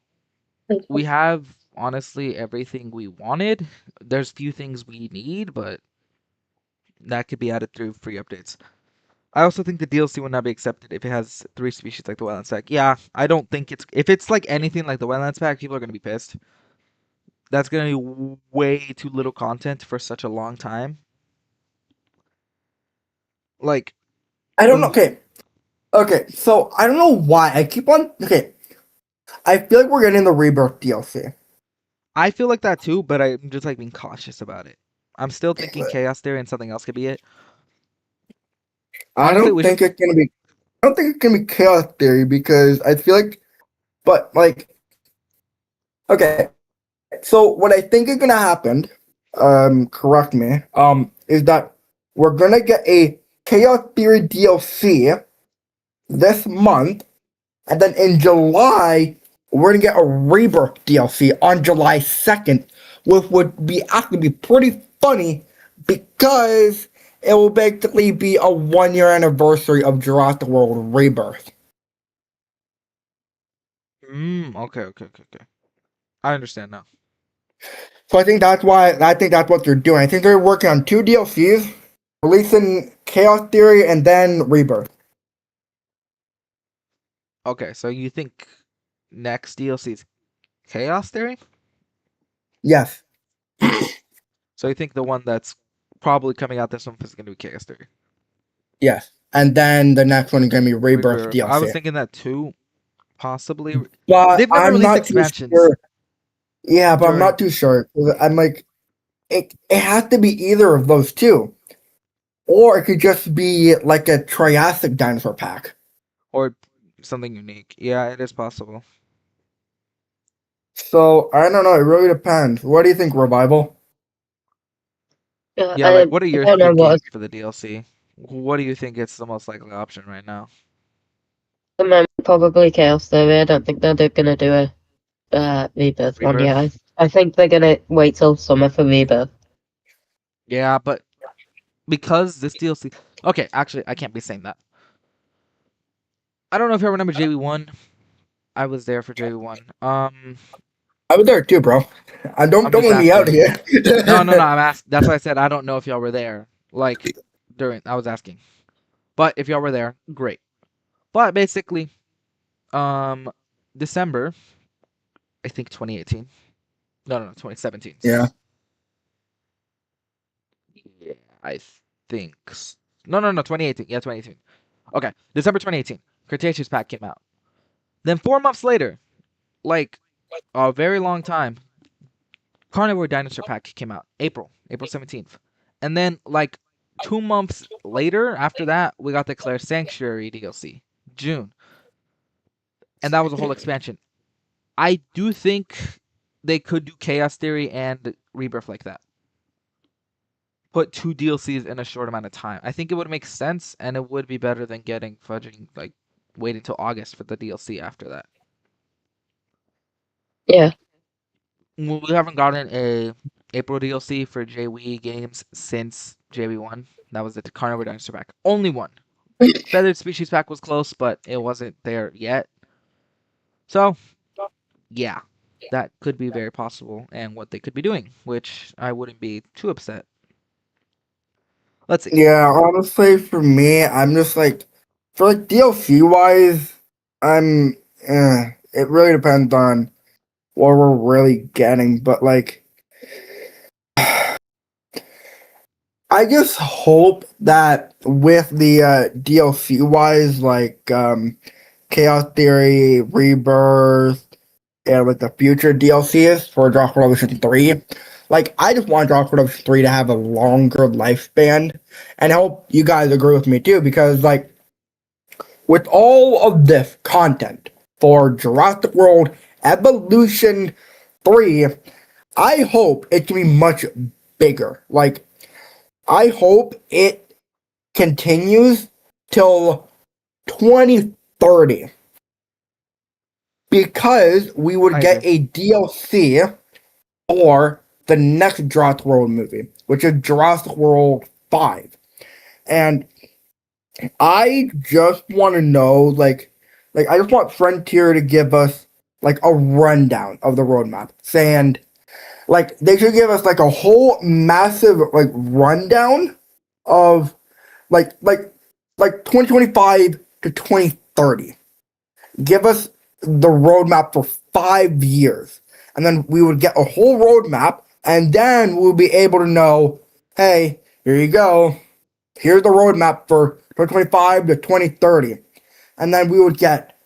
We have honestly everything we wanted. There's few things we need, but that could be added through free updates. I also think the DLC will not be accepted if it has 3 species like the Wildlands pack. Yeah, I don't think if it's like anything like the Wildlands pack, people are gonna be pissed. That's gonna be way too little content for such a long time. Like, I don't know. Okay. So I don't know why I keep on. Okay, I feel like we're getting the Rebirth DLC. I feel like that too, but I'm just being cautious about it. I'm still thinking Chaos Theory and something else could be it. I Honestly, don't think it's gonna be. I don't think it's gonna be Chaos Theory because I feel like, but Okay, so what I think is gonna happen, correct me, is that we're gonna get a Chaos Theory DLC this month, and then in July we're gonna get a Rebirth DLC on July 2nd, which would be actually be pretty funny because it will basically be a 1 year anniversary of Jurassic World Rebirth. Okay. I understand now. So I think that's what they're doing. I think they're working on two DLCs, releasing Chaos Theory and then Rebirth. Okay, so you think next DLC is Chaos Theory? Yes. So you think the one that's probably coming out this month is going to be Chaos Theory? Yes. And then the next one is gonna be Rebirth Rebirth. I was DLC. thinking that too, possibly. But They've never I'm released not too expansions sure. Yeah, but I'm during, not too sure. I'm like, it has to be either of those two. Or it could just be like a Triassic dinosaur pack. or something unique. Yeah, it is possible. So I don't know, it really depends. What do you think, Revival? Yeah, like what are I you don't know what thinking for the DLC? What do you think is the most likely option right now? the moment probably Chaos Theory. I don't think they're gonna do a Rebirth one yet. Rebirth? I think they're gonna wait till summer for Rebirth. Yeah, but because this DLC. Okay, actually, I can't be saying that. I don't know if you remember JV1. I was there for JV1. I was there too, bro. I'm Don't just let me out asking. here. No, I'm asking. That's why I said I don't know if y'all were there. Like during, I was asking. But if y'all were there, great. But basically, um, December, I think 2018. No, 2017. Yeah. Yeah, I think. No, 2018. Yeah, 2018. Okay, December 2018. Cretaceous Pack came out. Then 4 months later, like a very long time, Carnivore Dinosaur Pack came out. April 17th. And then like 2 months later, after that, we got the Claire Sanctuary DLC, June, and that was a whole expansion. I do think they could do Chaos Theory and Rebirth like that. Put two DLCs in a short amount of time. I think it would make sense, and it would be better than like waiting till August for the DLC after that. Yeah. We haven't gotten a April DLC for JWE games since JW1. That was the Carnivore Dinosaur Pack. Only one. Feathered Species Pack was close, but it wasn't there yet. So, yeah, that could be very possible and what they could be doing, which I wouldn't be too upset. Let's see. Yeah, honestly, for me, I'm just like, for like DLC wise, I'm, it really depends on what we're really getting, but like, I just hope that with the DLC wise, like Chaos Theory, Rebirth, and like the future DLCs for Jurassic World Evolution 3, like I just want Jurassic World Evolution 3 to have a longer lifespan, and I hope you guys agree with me too, because like with all of this content for Jurassic World Evolution 3, I hope it can be much bigger. Like I hope it continues till 2030 because we would I get agree. a DLC for the next Jurassic World movie, which is Jurassic World 5. And I just want to know, like I just want Frontier to give us like a rundown of the roadmap, saying like they should give us like a whole massive like rundown of like like like 2025 to 2030. Give us the roadmap for 5 years, and then we would get a whole roadmap, and then we'll be able to know, hey, here you go. Here's the roadmap for 2025 to 2030, and then we would get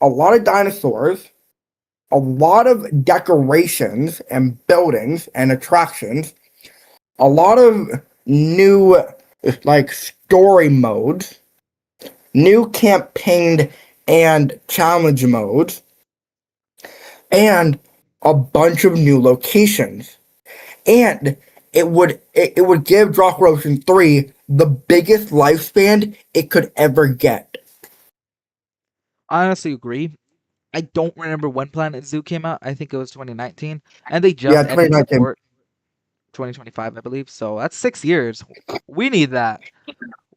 a lot of dinosaurs, a lot of decorations and buildings and attractions, a lot of new like story modes, new campaign and challenge modes, and a bunch of new locations, and it would give Jurassic World Evolution 3 the biggest lifespan it could ever get. I honestly agree. I don't remember when Planet Zoo came out. I think it was 2019, and they Yeah, just ended 2019. support 2025, I believe. So that's 6 years. We need that.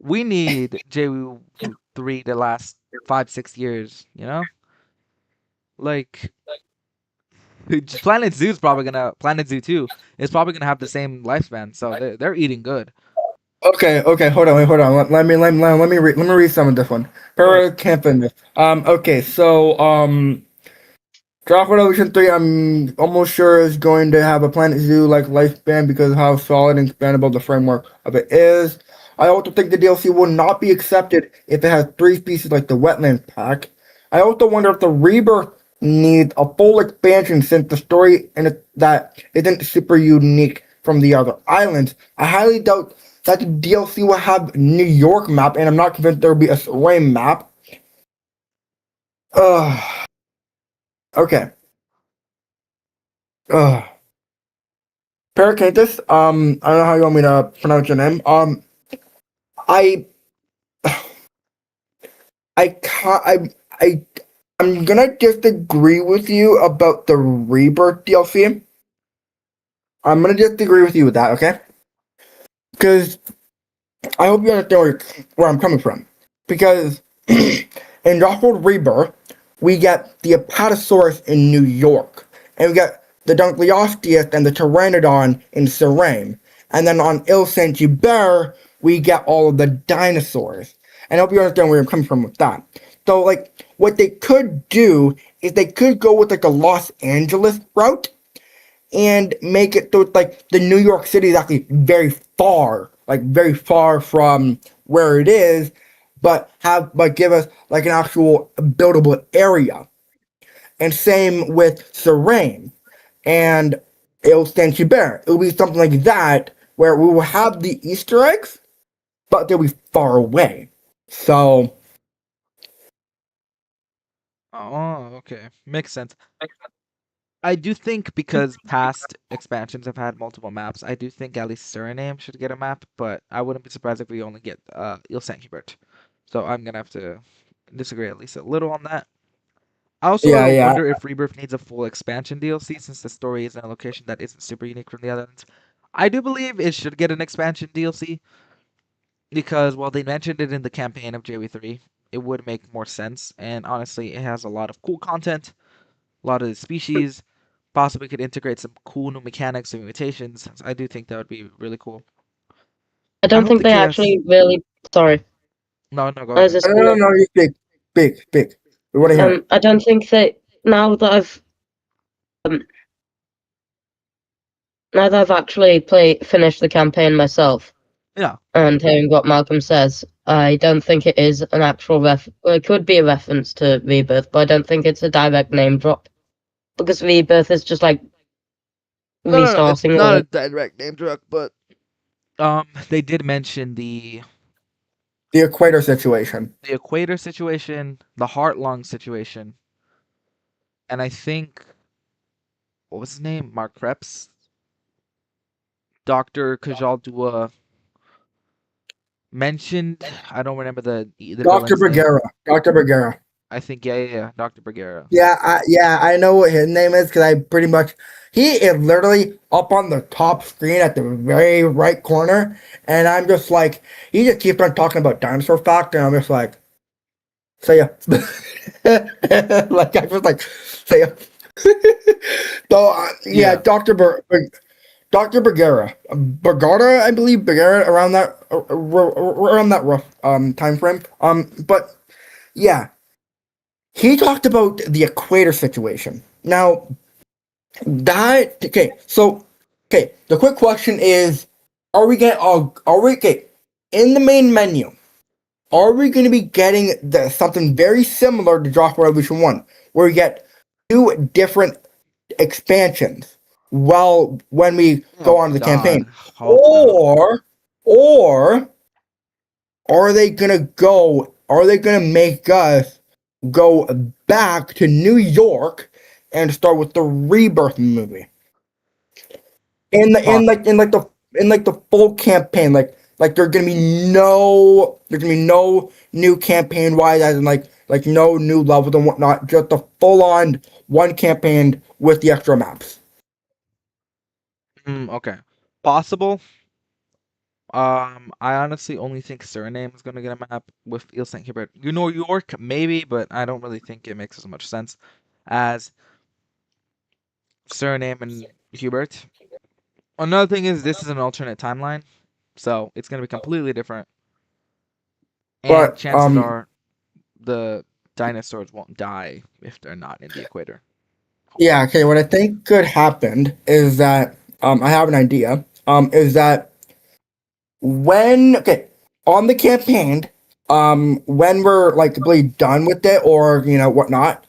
We need JW3 to last 5, 6 years. Like Planet Zoo 2 is probably gonna have the same lifespan. So they're eating good. Okay, hold on. Let me read some of this one. Go ahead. Per Campin. Okay, so Jurassic World Evolution 3, I'm almost sure is going to have a Planet Zoo like lifespan because of how solid and expandable the framework of it is. I also think the DLC will not be accepted if it has three species like the wetland pack. I also wonder if the Rebirth needs a full expansion since the story in it that isn't super unique from the other islands. I highly doubt that the DLC will have New York map, and I'm not convinced there will be a Surrey map. Ugh. Okay. Ugh. Paracanthus, I don't know how you want me to pronounce your name. I, I can't, I'm gonna disagree with you about the Rebirth DLC. I'm gonna disagree with you with that, okay? Because I hope you understand where I'm coming from. Because in Jurassic World Rebirth, we get the Apatosaurus in New York, and we get the Dunkleosteus and the Pteranodon in Surrey. And then on Ile Saint Hubert, we get all of the dinosaurs. And I hope you understand where I'm coming from with that. So, like, what they could do is they could go with like a Los Angeles route and make it so it's like the New York City is actually very far from where it is, but give us like an actual buildable area. And same with Serene and Ile Saint Hubert. It will be something like that where we will have the Easter eggs, but they'll be far away. So Oh, okay. Makes sense. I do think because past expansions have had multiple maps, I do think at least Suriname should get a map, but I wouldn't be surprised if we only get Ile Saint Hubert. So I'm gonna have to disagree at least a little on that. I yeah, also yeah. wonder if Rebirth needs a full expansion DLC since the story is in a location that isn't super unique from the others. I do believe it should get an expansion DLC because while they mentioned it in the campaign of JW3, it would make more sense. And honestly, it has a lot of cool content, a lot of the species, possibly could integrate some cool new mechanics and mutations. I do think that would be really cool. I I don't hope think the they chaos. actually really. Sorry, No, no, go I was ahead. just No, no, gonna. no, you speak. We want to hear it. I don't think that um, now that I've actually finished the campaign myself Yeah. and hearing what Malcolm says, I don't think it is an actual well, it could be a reference to Rebirth, but I don't think it's a direct name drop because Rebirth is just like No, no, no. It's restarting not a all. direct name drop, but they did mention The equator situation. the equator situation, the heart lung situation, and I think what was his name? Mark Krebs, Dr. Kajal Dua mentioned. I don't remember the Dr. villain's name. Bergera. Dr. Bergera. I think yeah, Dr. Bergera. Yeah, I know what his name is because I pretty much he is literally up on the top screen at the very right corner, and I'm just like he just keeps on talking about dinosaur fact, and I'm just like, say ya, like I just like say ya. So yeah, Yeah. Dr. Bergara, I believe Bergara around that rough time frame. But yeah, he talked about the equator situation. Now, the quick question is, are we okay, in the main menu, are we going to be getting something very similar to Jurassic World Evolution 1, where we get two different expansions when we go Oh on to the God. campaign? Hope no. Or are they gonna make us go back to New York and start with the Rebirth movie. In the in Possible. like in like the in like the full campaign, like there's gonna be no new campaign wise, as in like no new levels and whatnot, just a full on one campaign with the extra maps. Okay. Possible. I honestly only think Suriname is gonna get a map with Il St. Hubert. New York, maybe, but I don't really think it makes as much sense as Suriname and Hubert. Another thing is this is an alternate timeline, so it's gonna be completely different. And But chances are the dinosaurs won't die if they're not in the equator. yeah, okay. What I think could happen is that I have an idea. Is that when okay on the campaign, when we're like completely done with it or whatnot,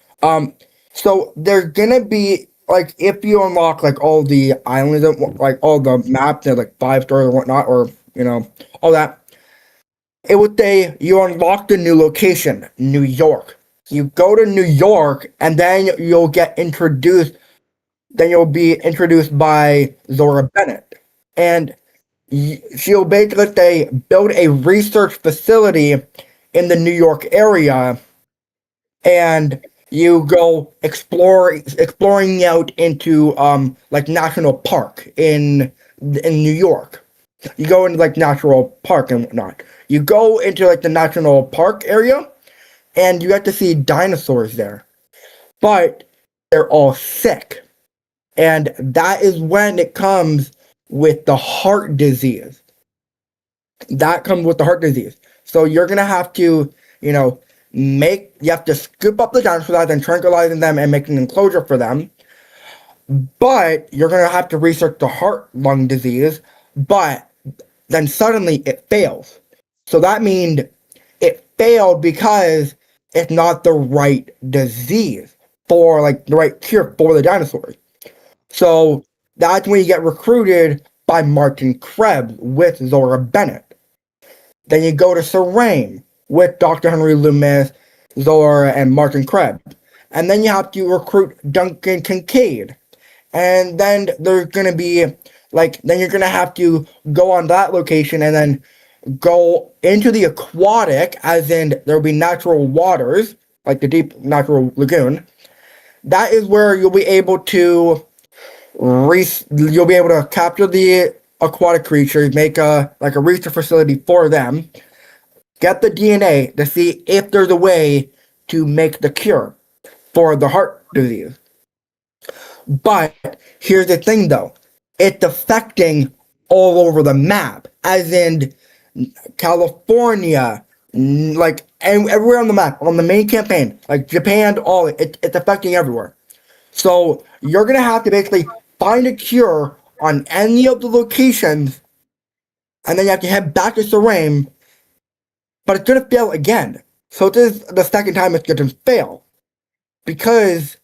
so there's gonna be like if you unlock like all the islands and like all the maps, there's like 5 stars or whatnot, or all that. It would say you unlock the new location, New York. You go to New York, and then you'll get introduced. Then you'll be introduced by Zora Bennett, and she'll basically say build a research facility in the New York area, and you go exploring out into like national park in New York. You go into like natural park and whatnot. You go into like the national park area, and you get to see dinosaurs there, but they're all sick, and that is when it comes with the heart disease. That comes with the heart disease. So you're gonna have to, you have to scoop up the dinosaurs and tranquilizing them and make an enclosure for them. But you're gonna have to research the heart lung disease. But then suddenly it fails. So that means it failed because it's not the right disease for like the right cure for the dinosaurs. So that's when you get recruited by Martin Krebs with Zora Bennett. Then you go to Serene with Dr. Henry Loomis, Zora, and Martin Krebs. And then you have to recruit Duncan Kincaid. And then there's going to be, then you're going to have to go on that location and then go into the aquatic, as in there'll be natural waters, like the deep natural lagoon. That is where you'll be able to capture the aquatic creatures, make a research facility for them, get the DNA to see if there's a way to make the cure for the heart disease. But here's the thing though, it's affecting all over the map, as in California, and everywhere on the map, on the main campaign, like Japan, it's affecting everywhere. So you're gonna have to basically find a cure on any of the locations, and then you have to head back to Serene, but it's gonna fail again. So this is the second time it's gonna fail. Because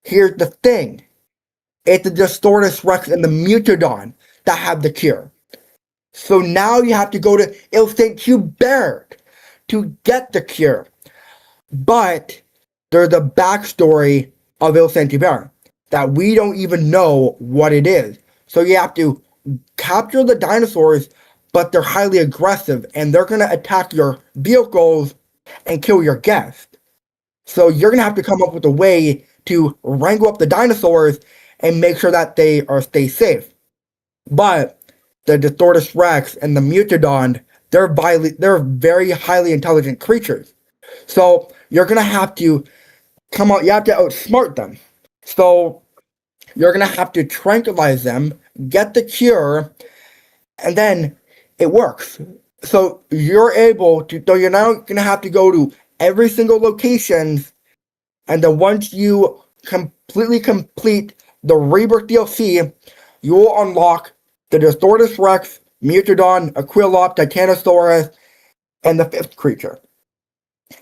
here's the thing. It's the Distortus Rex and the Mutodon that have the cure. So now you have to go to Il St. Hubert to get the cure. But there's a backstory of Il St. Hubert that we don't even know what it is. So you have to capture the dinosaurs, but they're highly aggressive and they're going to attack your vehicles and kill your guests. So you're going to have to come up with a way to wrangle up the dinosaurs and make sure that they stay safe. But the Distortus Rex and the Mutodon, they're very highly intelligent creatures. So you're going to have to you have to outsmart them. So you're going to have to tranquilize them, get the cure, and then it works. So you're able to, so you're now going to have to go to every single location, and then once you completely complete the Rebirth DLC, you will unlock the Distortus Rex, Mutodon, Aquilop, Titanosaurus, and the fifth creature.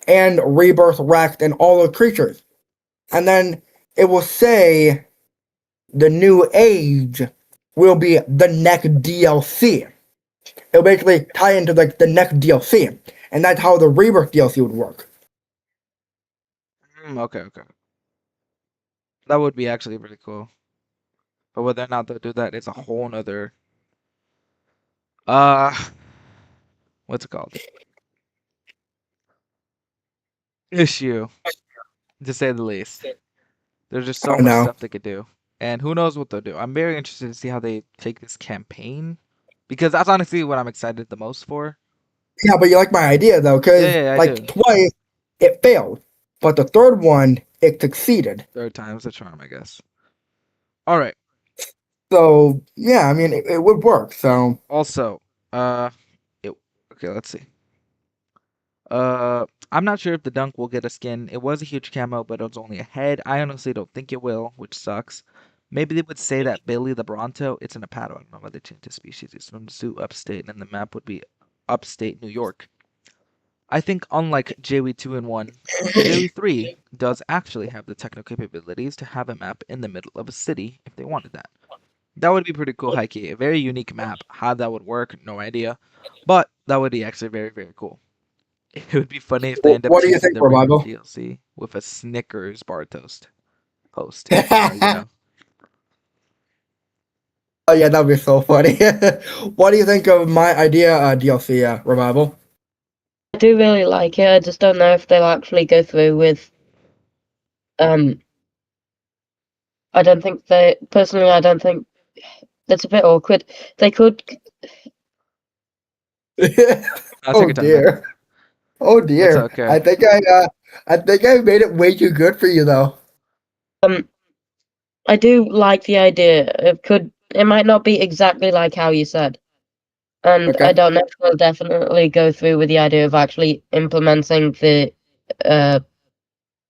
And Rebirth Rex and all the creatures. And then it will say the new age will be the next DLC. It'll basically tie into like the next DLC. And that's how the Rebirth DLC would work. Okay. That would be actually really cool. But whether or not they'll do that is a whole nother uh what's it called? Issue, to say the least. There's just so I much know. stuff they could do. And who knows what they'll do. I'm very interested to see how they take this campaign. Because that's honestly what I'm excited the most for. Yeah, but you like my idea though, because Yeah, I like do. twice it failed, but the third one it succeeded. Third time's the charm, I guess. Alright. So yeah, I mean it would work. So Also, it, okay, let's see. I'm not sure if the dunk will get a skin. It was a huge camo, but it was only a head. I honestly don't think it will, which sucks. Maybe they would say that Billy the Bronto, it's in a paddle. I don't know why they changed the species. It's from Zoo Upstate, and the map would be Upstate New York. I think unlike JW 2 and 1, JW 3 does actually have the technical capabilities to have a map in the middle of a city if they wanted that. That would be pretty cool, Heike. A very unique map. How that would work, no idea. But that would be actually very, very cool. It would be funny if they end up what do you teasing think, the Rebirth Revival? DLC with a Snickers bar toast post. You know. Oh yeah, that'd be so funny. What do you think of my idea, DLC Revival? I do really like it. I just don't know if they'll actually go through with. I don't think they. Personally, I don't think that's a bit awkward. They could. I'll Oh take your time, man. dear. Oh It's dear. okay. I think I made it way too good for you though. I do like the idea. It might not be exactly like how you said. And I Okay. don't know if they'll definitely go through with the idea of actually implementing the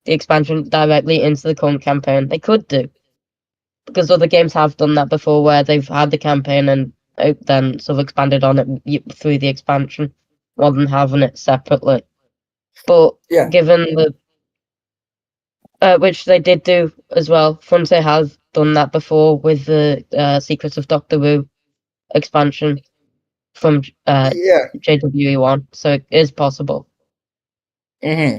expansion directly into the current campaign. They could do, because other games have done that before, where they've had the campaign and then sort of expanded on it through the expansion, rather than having it separately. But Yeah. given the which they did do as well, Frontier has done that before with the Secrets of Doctor Who expansion from Yeah. JWE1, so it is possible. hmm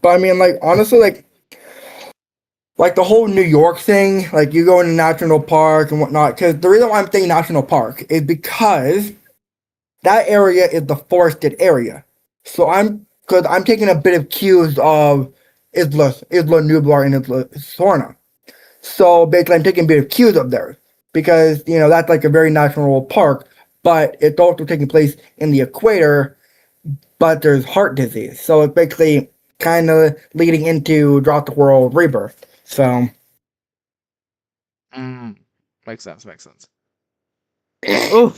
But I mean, like honestly, like the whole New York thing, like you go into national park and whatnot. Because the reason why I'm saying national park is because that area is the forested area. So I'm taking a bit of cues of Isla Nublar and Isla Sorna. So basically, I'm taking a bit of cues of theirs because that's like a very natural park, but it's also taking place in the equator. But there's heart disease, so it's basically kind of leading into Jurassic World Rebirth. So Mm, makes sense. Makes sense. Oh,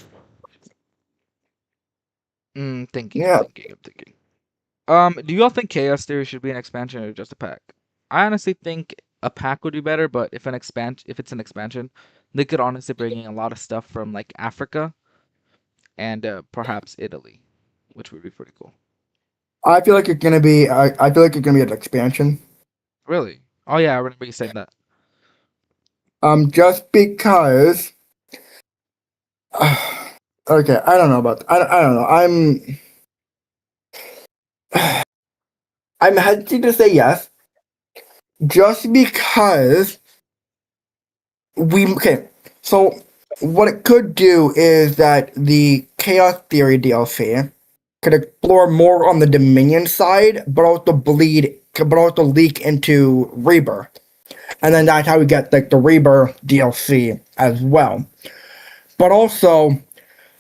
thinking. I'm yeah, thinking. I'm thinking. Do y'all think Chaos Theory should be an expansion or just a pack? I honestly think a pack would be better, but if it's an expansion, they could honestly bring in a lot of stuff from like Africa and perhaps Italy, which would be pretty cool. I feel like it's gonna be. I feel like it's gonna be an expansion. Really? Oh yeah, I remember you saying that. Just because. Okay, I don't know about. I don't know. I'm hesitant to say yes, just because okay. So what it could do is that the Chaos Theory DLC could explore more on the Dominion side, but also leak into Rebirth, and then that's how we get like the Rebirth DLC as well. But also,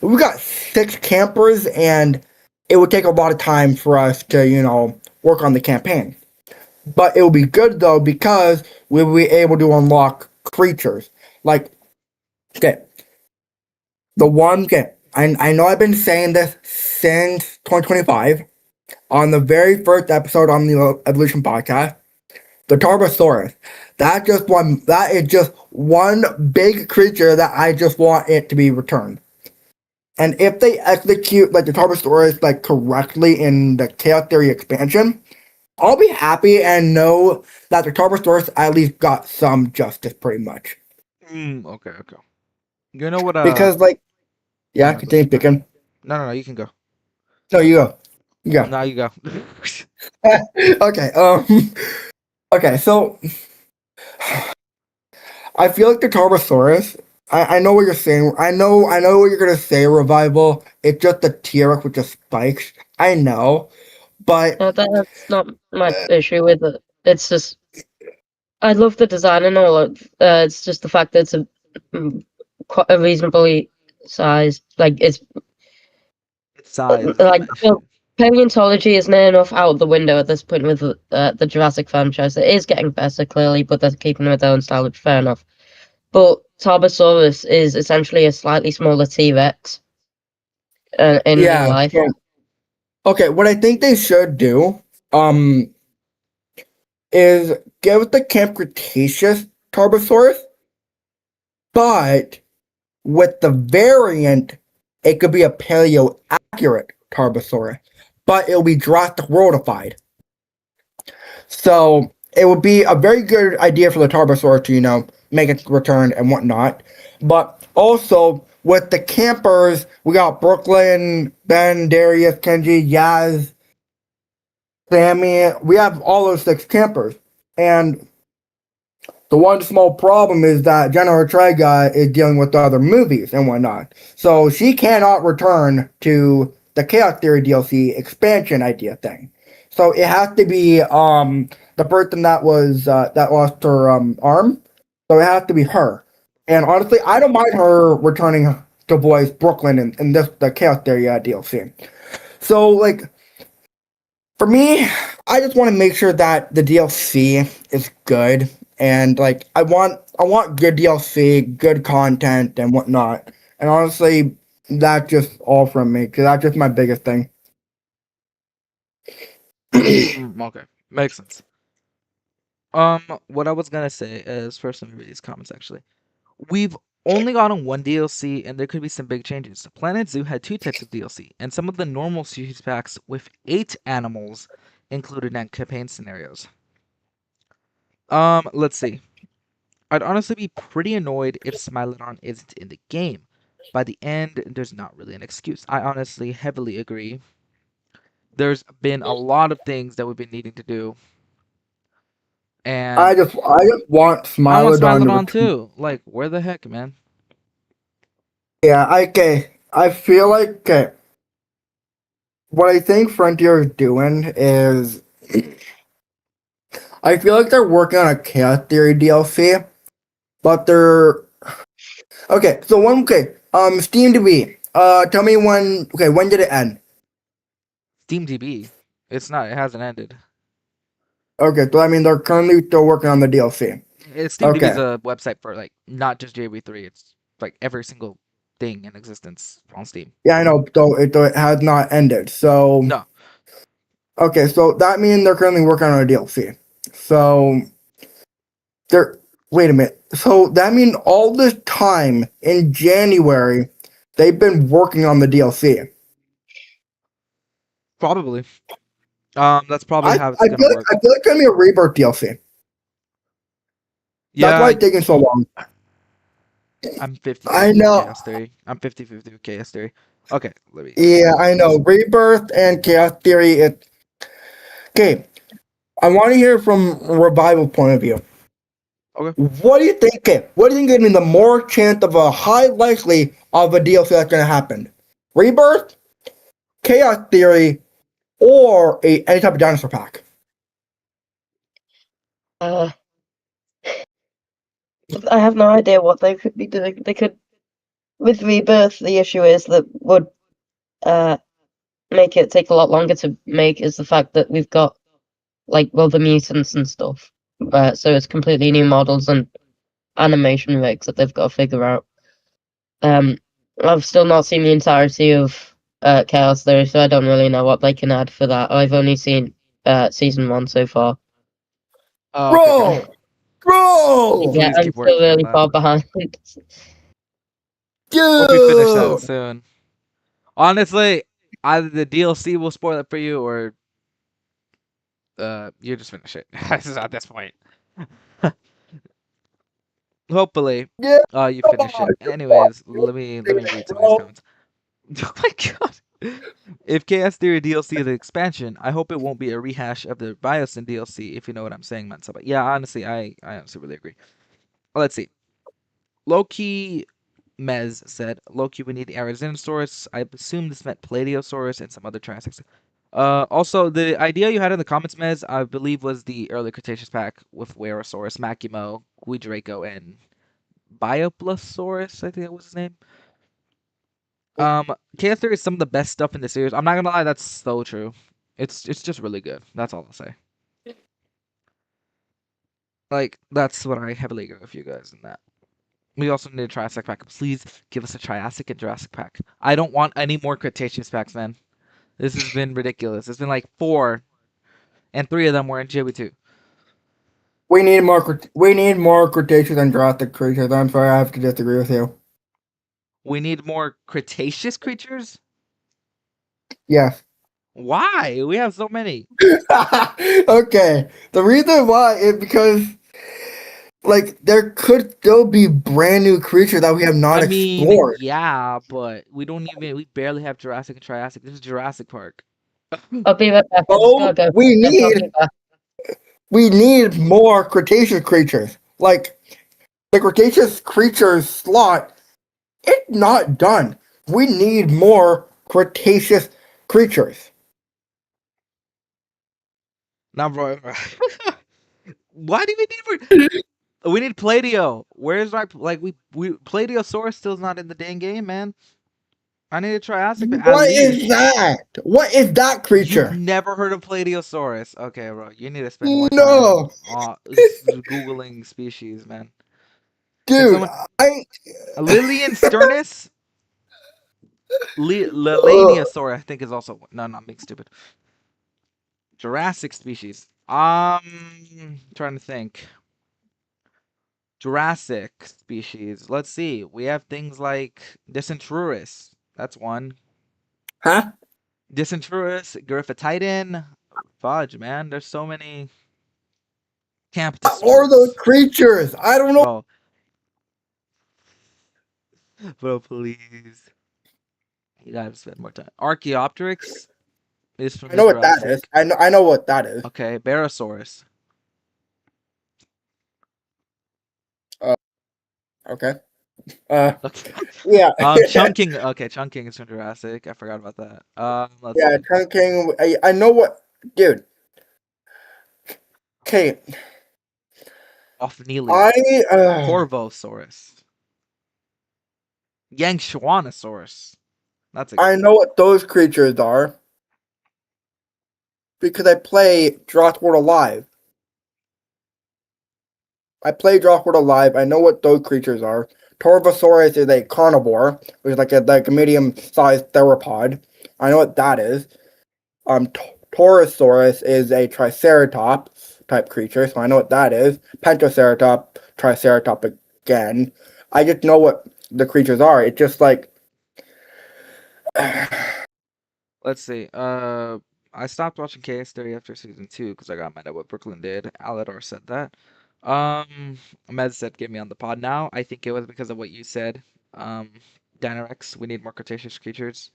we got 6 campers, and it would take a lot of time for us to work on the campaign. But it will be good though because we'll be able to unlock creatures like okay, I know I've been saying this since 2025 on the very first episode on the Evolution podcast. The Tarbosaurus. That is just one big creature that I just want it to be returned. And if they execute like the Tarbosaurus like correctly in the Chaos Theory expansion, I'll be happy and know that the Tarbosaurus at least got some justice pretty much. Okay, okay. You know what? Because No, yeah, no, go. continue speaking. No. You can go. No, you go. You go. No, you go. Okay. Okay. So I feel like the Tarbosaurus. I know what you're saying. I know what you're gonna say. Revival. It's just the T-Rex with the spikes. I know, but That's not my issue with it. It's just I love the design and all. It's just the fact that it's quite a reasonably sized. Like it's Its size is like my well, issue. paleontology is near enough out the window at this point with the Jurassic franchise. It is getting better clearly, but they're keeping with their own style, which is fair enough. But Tarbosaurus is essentially a slightly smaller T Rex in real yeah. life. Okay, what I think they should do, um, is give the Camp Cretaceous Tarbosaurus, but with the variant, it could be a paleo accurate Tarbosaurus, but it'll be Jurassic Worldified. So it would be a very good idea for the Tarbosaurus to, make its return and whatnot. But also with the campers, we got Brooklyn, Ben, Darius, Kenji, Yaz, Sammy. We have all those 6 campers. And the one small problem is that Jenna Ortega is dealing with the other movies and whatnot. So she cannot return to the Chaos Theory DLC expansion idea thing. So it has to be the person that was that lost her arm. So it has to be her. And honestly, I don't mind her returning to voice Brooklyn in this the Chaos Theory DLC. So like for me, I just want to make sure that the DLC is good, and like I want good DLC, good content, and whatnot. And honestly, that's just all from me because that's just my biggest thing. Okay, makes sense. What I was gonna say is first let me read these comments actually. We've only gotten one DLC, and there could be some big changes. Planet Zoo had 2 types of DLC, and some of the normal series packs with 8 animals included in campaign scenarios. Let's see. I'd honestly be pretty annoyed if Smilodon isn't in the game. By the end, there's not really an excuse. I honestly heavily agree. There's been a lot of things that we've been needing to do, and I just want I want Smilodon to Smilodon return. too. Like, where the heck, man? Yeah, okay. I feel like okay, what I think Frontier is doing is I feel like they're working on a Chaos Theory DLC, but they're okay. So one okay, Steam DB. Tell me when. Okay, when did it end? SteamDB. It's not. It hasn't ended. Okay, so I mean they're currently still working on the DLC. SteamDB is Okay, a website for like not just JV3. It's like every single thing in existence on Steam. yeah, I know. So it has not ended. So No, okay, so that means they're currently working on a DLC. So they're wait a minute. So that means all this time in January, they've been working on the DLC. probably. That's probably how it's I gonna work. I feel like it's gonna be a rebirth DLC. That's why Yeah, it's taking so long. I'm I 50-50 with know. Chaos Theory. I'm 50-50 with Chaos Theory. Okay, let me Yeah, pull up I know. this. Rebirth and Chaos Theory. It okay. I want to hear from a revival point of view. Okay. What do you think? Okay, what do you think is the more chance of a high likely of a DLC that's going to happen? Rebirth, Chaos Theory, or any type of dinosaur pack? Uh, I have no idea what they could be doing. They could with Rebirth. The issue is that would uh make it take a lot longer to make is the fact that we've got like the mutants and stuff. So it's completely new models and animation rigs that they've got to figure out. Um, I've still not seen the entirety of Chaos Theory, so I don't really know what they can add for that. I've only seen season 1 so far. Oh, okay, okay. Bro, bro, Yeah, Please I'm keep still working on really that. far behind. Hope you finish that dude. soon. Honestly, either the DLC will spoil it for you, or you just finish it. At this point. Hopefully, Yeah, you come finish on, it. Anyways, let me read some of these bro. comments. Oh my god! If Chaos Theory DLC is an expansion, I hope it won't be a rehash of the Biosyn DLC. If you know what I'm saying, man. So, but yeah, honestly, I honestly really agree. Let's see. Loki Mez said, Loki, we need Arizinosaurus. I assume this meant Plateosaurus and some other Triassics. Also, the idea you had in the comments, Mez, I believe was the early Cretaceous pack with Werosaurus, Makimo, Guidraco, and Bioplosaurus, I think that was his name. Chaos Theory is some of the best stuff in the series. I'm not gonna lie, that's so true. It's just really good. That's all I'll say. Like, that's what I heavily agree with you guys in that. We also need a Triassic pack. Please give us a Triassic and Jurassic pack. I don't want any more Cretaceous packs, man. This has been ridiculous. It's been like 4, and 3 of them were in JB2. We need more Cretaceous and Jurassic creatures. I'm sorry, I have to disagree with you. We need more Cretaceous creatures? Yes. Why? We have so many. Okay. The reason why is because, like, there could still be brand new creatures that we have not I mean, explored. yeah, but we barely have Jurassic and Triassic. This is Jurassic Park. I'll be right back. I'm just So gonna go. we Then I'll be need back. more Cretaceous creatures. Like, the Cretaceous creatures slot, it's not done. We need more Cretaceous creatures. Now, bro, why do we need more? We need Plateo. Where's my Plateosaurus still's not in the dang game, man. I need a Triassic at What least. is that? What is that You've creature? never heard of Plateosaurus? Okay, bro. You need to spend more time No, googling species, man. Can dude. someone Lilian Sternus? Lelaniasaur, I think, is also no, not being stupid. Jurassic species. Trying to think. Jurassic species. Let's see. We have things like Dysentruris. That's one. Huh? Dysentruris, Griffatitan. Fudge, man. There's so many. What are those Camptosaurus. creatures? I don't know. Bro, please. You gotta spend more time. Archaeopteryx is from I know what that is. Jurassic. I know what that is. Okay, Barosaurus. Okay. Okay. Yeah. Chunking. Okay, Chunking is from Jurassic. I forgot about that. Let's Yeah, see. Trunking. I know what, dude. Okay. Ophnelius. I Corvosaurus. Yangchuanosaurus. That's a good I know what those creatures are because I play Jurassic World Alive. I play Jurassic World Alive. I know what those creatures are. Torvosaurus is a carnivore, which is like a medium-sized theropod. I know what that is. Torosaurus is a triceratops type creature, so I know what that is. Pentaceratops, triceratops again. I just know what the creatures are. It's just like Let's see. I stopped watching KS Theory after season 2 because I got mad at what Brooklyn did. Alador said that. Med said, "Get me on the pod now." I think it was because of what you said. Dinorex, we need more Cretaceous creatures.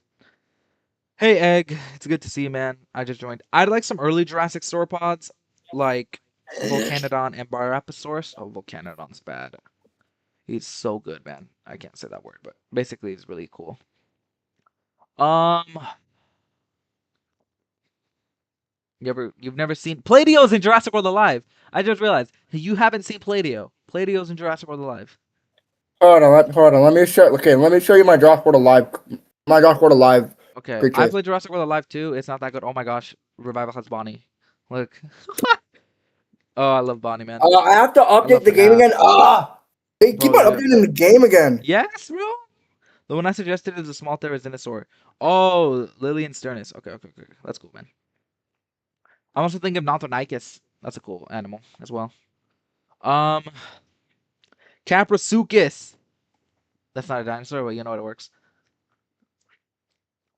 Hey, Egg, it's good to see you, man. I just joined. I'd like some early Jurassic sauropods, like Volcanodon and Barapasaurus. Oh, Volcanodon's bad. He's so good, man. I can't say that word, but basically he's really cool. You've never seen Plateo's in Jurassic World Alive. I just realized you haven't seen Plateo. Plateo's in Jurassic World Alive. hold on. Let me show. Okay, let me show you my Jurassic World Alive. My Jurassic World Alive. Okay, I Creatures. played Jurassic World Alive too. It's not that good. Oh my gosh, Revival has Bonnie. Look. Oh, I love Bonnie, man. I have to love update the her game now. again. They keep Bro, on updating the game again. Yes, bro. The one I suggested is a small Therizinosaur. Oh, Lilian Sternus. Okay. That's cool, man. I'm also thinking of Nothonicus. That's a cool animal as well. Caprasuchus. That's not a dinosaur, but you know how it works.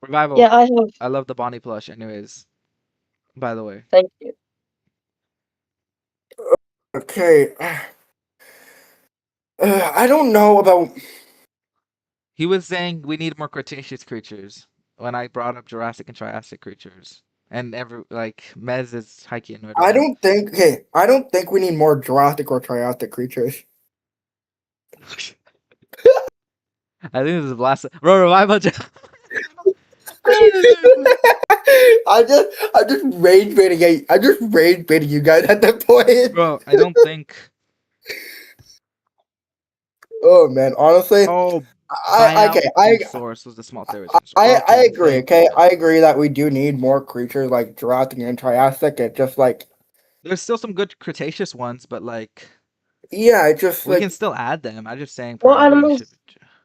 Revival. Yeah, I have. I love the Bonnie plush. Anyways, by the way. Thank you. Okay. I don't know about. He was saying we need more Cretaceous creatures when I brought up Jurassic and Triassic creatures. And Mez is hiking annoyed with I that. don't think. Okay, I don't think we need more Jurassic or Triassic creatures. I think this is blast. Bro, revival. I'm just rage baiting you. I'm just rage baiting you guys at that point. Bro, I don't think. Oh man, honestly, Oh, I okay, Biosource was the small theories. I Okay, agree. thank Okay, you. I agree that we do need more creatures like Jurassic and Triassic. It's just like, There's still some good Cretaceous ones, but like yeah, it's just we can like, still add them. I'm just saying What priority should. animals?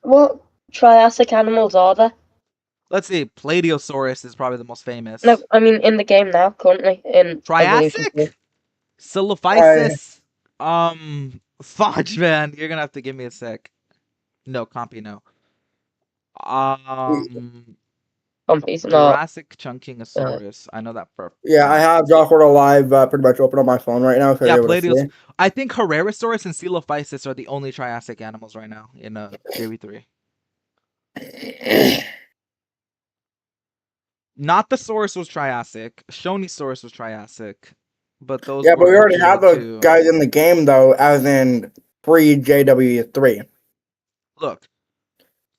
What Triassic animals are there? Let's see. Plateosaurus is probably the most famous. No, I mean in the game now, currently in Evolution 2. Triassic? Silophysis? Fudge, man. You're gonna have to give me a sec. No, Compy, no. Compy's not. Jurassic Chunkingosaurus. I know that for a yeah, I fact. have Jurassic World Alive pretty much open on my phone right now, so Yeah, you're able to see. Plateos. I think Herrerasaurus and Silophysis are the only Triassic animals right now in JV3. Not the Saurus was Triassic. Shonisaurus was Triassic. But those Yeah, but we were already have those JV2. guys in the game though, as in pre-JW3. Look.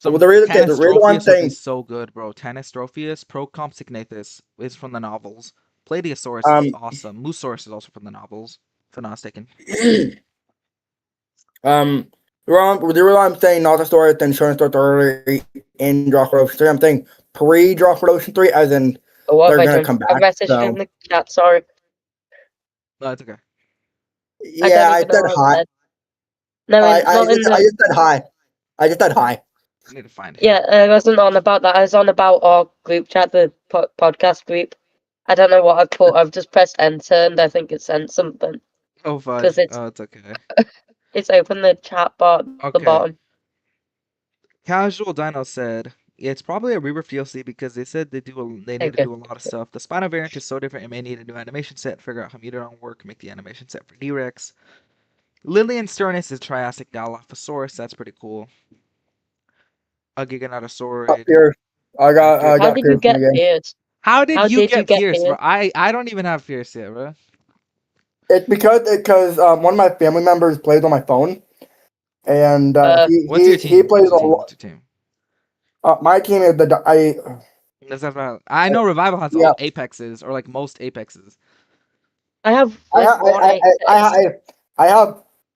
Well, the reason why I'm Tanistropheus would be saying, so good, bro. Tanistropheus, Procompsognathus is from the novels. Plateosaurus is awesome. Moosaurus is also from the novels, if I'm not mistaken. the reason why I'm saying not the story then Shonisaurus early in Jurassic World Evolution 3, I'm saying pre-Jurassic World Evolution 3, as in What they're have I gonna done? come I've back. messaged So in the chat, sorry. No, it's okay. yeah, I don't even know said what hi. said. No, it's not in I the... just said hi. I just said hi. I need to find it. Yeah, I wasn't on about that. I was on about our group chat, the podcast group. I don't know what I put. I've just pressed enter and I think it sent something. Oh, fudge. 'Cause Oh, it's okay. It's open the chat bar at the Okay. bottom. Casual Dino said, yeah, it's probably a rebirth DLC because they said they need to do a lot of stuff. The Spino variant is so different, it may need a new animation set, figure out how Mutadon work, make the animation set for D-Rex. Lilian Sternus is Triassic Dilophosaurus, that's pretty cool. A Up Giganotosaurus. here, I got How did you Pierce in get the game. Pierce? How did you get Pierce, Pierce? bro? I don't even have Pierce yet, bro. It's because one of my family members plays on my phone, and What's your team? he plays What's a lot. your team? My team is I know Revival has all Apexes, or like most Apexes. I have like one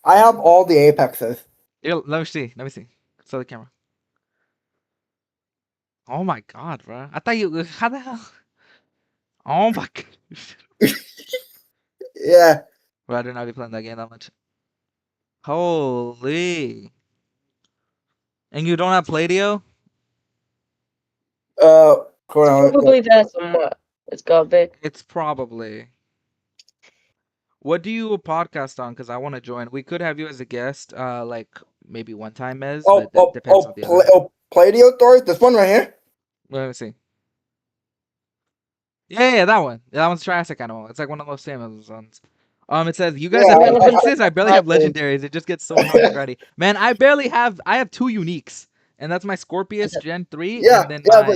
I have all the Apexes. Here, let me see. Let me see. Show the camera. Oh my god, bro. I thought you. How the hell? Oh my god. Yeah. Bro, I did not be playing that game that much. Holy. And you don't have Pladio? Hold on. Probably there somewhere. It's gotta be. It's probably. What do you podcast on? Because I want to join. We could have you as a guest, like maybe one time, Mez, but that depends on the other. Pladio stories? This one right here? Let me see. Yeah, that one. That one's Triassic Animal. It's like one of the most famous ones. It says you guys have instances. I barely have legendaries. It just gets so annoying already. Man, I have 2 uniques, and that's my Scorpius Gen 3. Yeah, and then bro.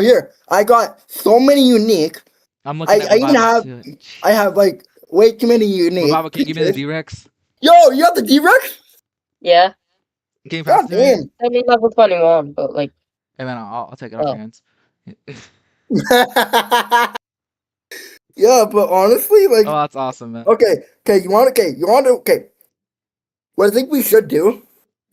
Here, I got so many unique. I'm looking at I have like way too many unique. Revival, can you give me the D-Rex? Yo, you have the D-Rex? Yeah. Can you pass God damn. I mean level 21, but like. Hey man, I'll take it off your hands. Yeah, but honestly, like, oh, that's awesome, man. Okay. What I think we should do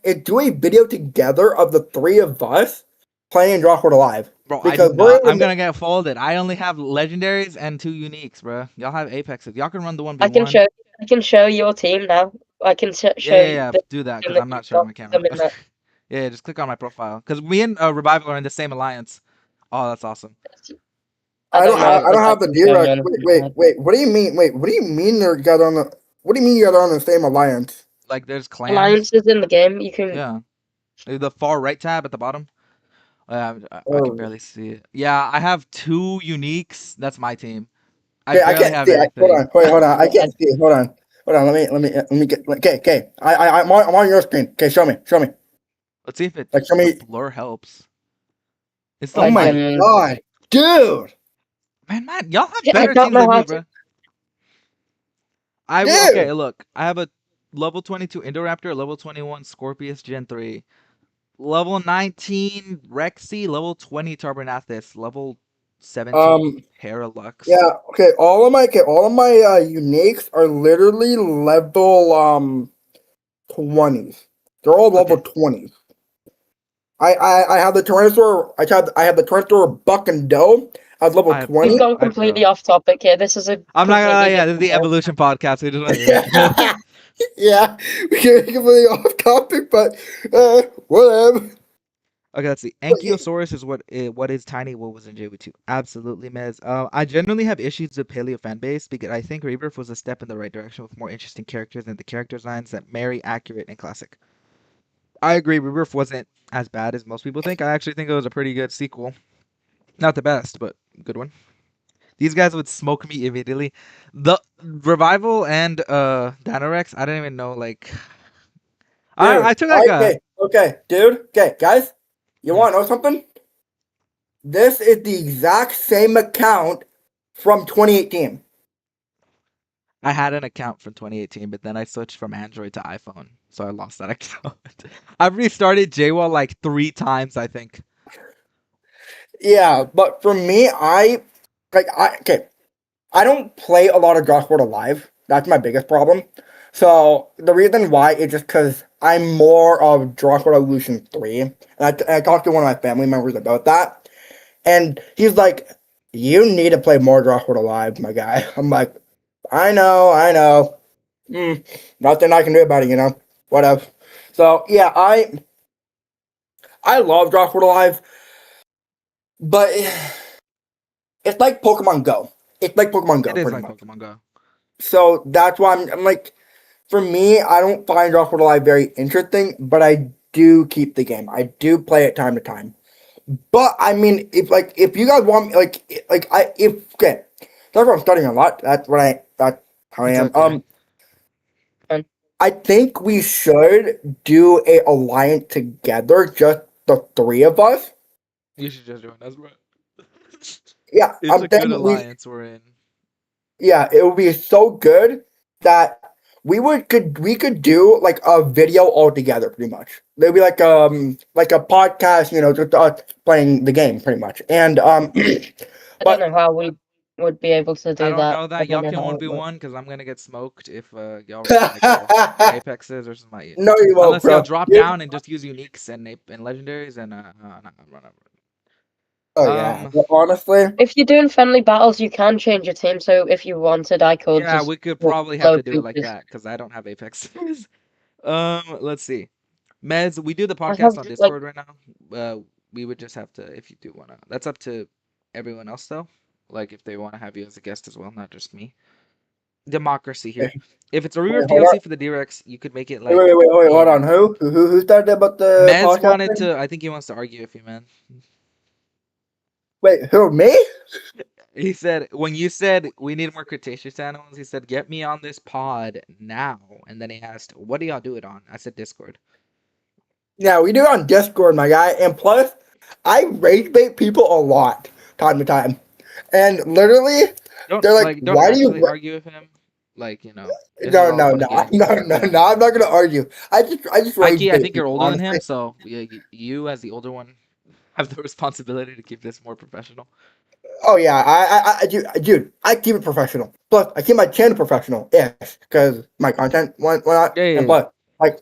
is do a video together of the 3 of us playing Jurassic World Alive. Bro, because I'm gonna get folded. I only have legendaries and 2 uniques, bro. Y'all have apexes. Y'all can run the 1v1. I can show your team now. I can show yeah, do that because I'm not showing my camera. Yeah, just click on my profile because me and Revival are in the same alliance. Oh, that's awesome. I don't have the D-Rex. Wait. What do you mean? What do you mean they're together on the? What do you mean you guys are on the same alliance? Like there's clans. Alliances in the game. You can. Yeah. The far right tab at the bottom. I can barely see it. Yeah, I have 2 uniques. That's my team. I can't see it. Hold on. I can't see it. Hold on. Let me get. Okay. I'm on your screen. Okay, show me. Let's see if it. Like, show me. Blur helps. It's oh my god, dude. Man, y'all have better teams than me, bro. Okay, look. I have a level 22 Indoraptor, level 21 Scorpius Gen 3, Level 19 Rexy, level 20 Turbonathus, level 17 Um, Heralux. yeah, okay, all of my uniques are literally level 20s. They're all level Okay. 20s. I have the Tyrannosaur. I have the Tyrannosaur Buck and Doe at level I have We've 20. gone I have completely Doe. off topic here. This is a I'm not gonna lie, completely yeah, this is different the game. evolution podcast. We just went there. Yeah, we get completely off topic, but whatever. Okay, let's see. But yeah, Ankylosaurus is what is tiny. What was in JV2? Absolutely, Mez. I generally have issues with Paleo fanbase because I think Rebirth was a step in the right direction with more interesting characters and the character designs that marry accurate and classic. I agree. Rebirth wasn't as bad as most people think. I actually think it was a pretty good sequel. Not the best, but good one. These guys would smoke me immediately. The Revival and Dinorex, I didn't even know like I dude. took like a Okay, dude. Okay, guys, you mm, want to know something? This is the exact same account from 2018. I had an account from 2018, but then I switched from Android to iPhone, so I lost that account. I've restarted JWall like 3 times, I think. Yeah, but for me, I don't play a lot of Jurassic World Alive. That's my biggest problem. So the reason why is just because I'm more of Jurassic World Evolution 3. And I talked to one of my family members about that. And he's like, you need to play more Jurassic World Alive, my guy. I'm like, I know, I know. Nothing I can do about it, Whatever. So yeah, I love Jurassic World Alive, but it's like Pokemon Go. It's like Pokemon It Go, is pretty like much. Pokemon Go. So that's why I'm like, for me, I don't find Jurassic World Alive very interesting, but I do keep the game. I do play it time to time. But I mean, if you guys want okay, that's what I'm studying a lot. That's how I It's am. okay. And I think we should do a alliance together, just the three of us. You should just join us, bro. Yeah, It's a I'm good thinking alliance we're in. yeah, it would be so good that we could do like a video all together, pretty much. There'd be like a podcast, just us playing the game, pretty much. And I don't but know how we would be able to I do don't that. know I that don't y'all know can how it works. 1v1 because I'm gonna get smoked if y'all run like Apexes or something like that. no, you won't, Unless y'all bro. drop down and just use uniques and legendaries and run over. Oh yeah, Um, but honestly, If you're doing friendly battles, you can change your team. So if you wanted, I could yeah, just we could put probably have low to do it like creatures. that because I don't have Apex. Let's see. Mez, we do the I have podcast on like Discord right now. We would just have to, if you do wanna. That's up to everyone else though. Like if they want to have you as a guest as well, not just me. Democracy here. If it's a wait, Rebirth hold on. DLC for the D-Rex, you could make it like Wait, hold on. in. Who started about the Mez podcast wanted thing? to. I think he wants to argue with you, man. Wait, who, me? He said when you said we need more Cretaceous animals, he said get me on this pod now, and then he asked, "What do y'all do it on?" I said Discord. Yeah, we do it on Discord, my guy. And plus, I rage bait people a lot, time to time. And literally, they're like, Don't why do you actually argue with him. Like this is no, all no, about no, getting no, views. no, no, I'm not gonna argue. I just rage Mikey, I bait think you're people, older than him, honestly. so yeah, you as the older one have the responsibility to keep this more professional. Oh yeah, dude, I keep it professional. Plus, I keep my channel professional, yes, because my content, why not? Yeah, yeah, And yeah. plus, like,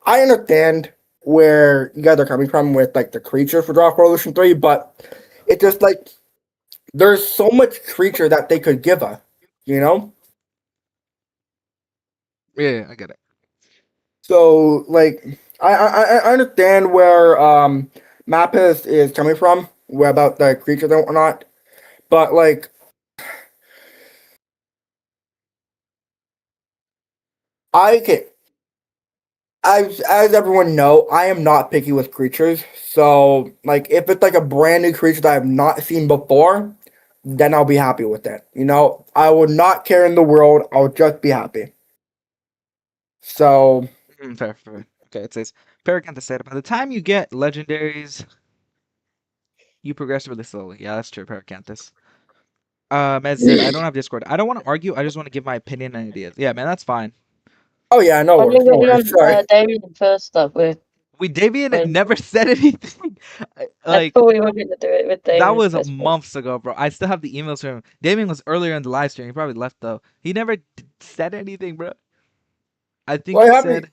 I understand where you guys are coming from with like the creature for Draft Revolution 3, but it's just like there's so much creature that they could give us, you know? Yeah, I get it. So like I understand where Mappus is coming from, where about the creatures and whatnot, but like I can as everyone know, I am not picky with creatures. So like if it's like a brand new creature that I've not seen before, then I'll be happy with it. I would not care in the world. I'll just be happy. So Fair, fair. Okay, it says Paragon said by the time you get legendaries, you progress really slowly. Yeah, that's true, Paracanthus. Mez said, I don't have Discord. I don't want to argue, I just want to give my opinion and ideas. Yeah, man, that's fine. oh yeah, no why don't worries, you no get me worries. on Sorry. Damien first though? Damien When never said anything. I Like thought we were gonna do it with that Damien was this week. months ago, bro. I still have the emails from him. Damien was earlier in the live stream. He probably left though. He never said anything, bro. I think What he happened? said.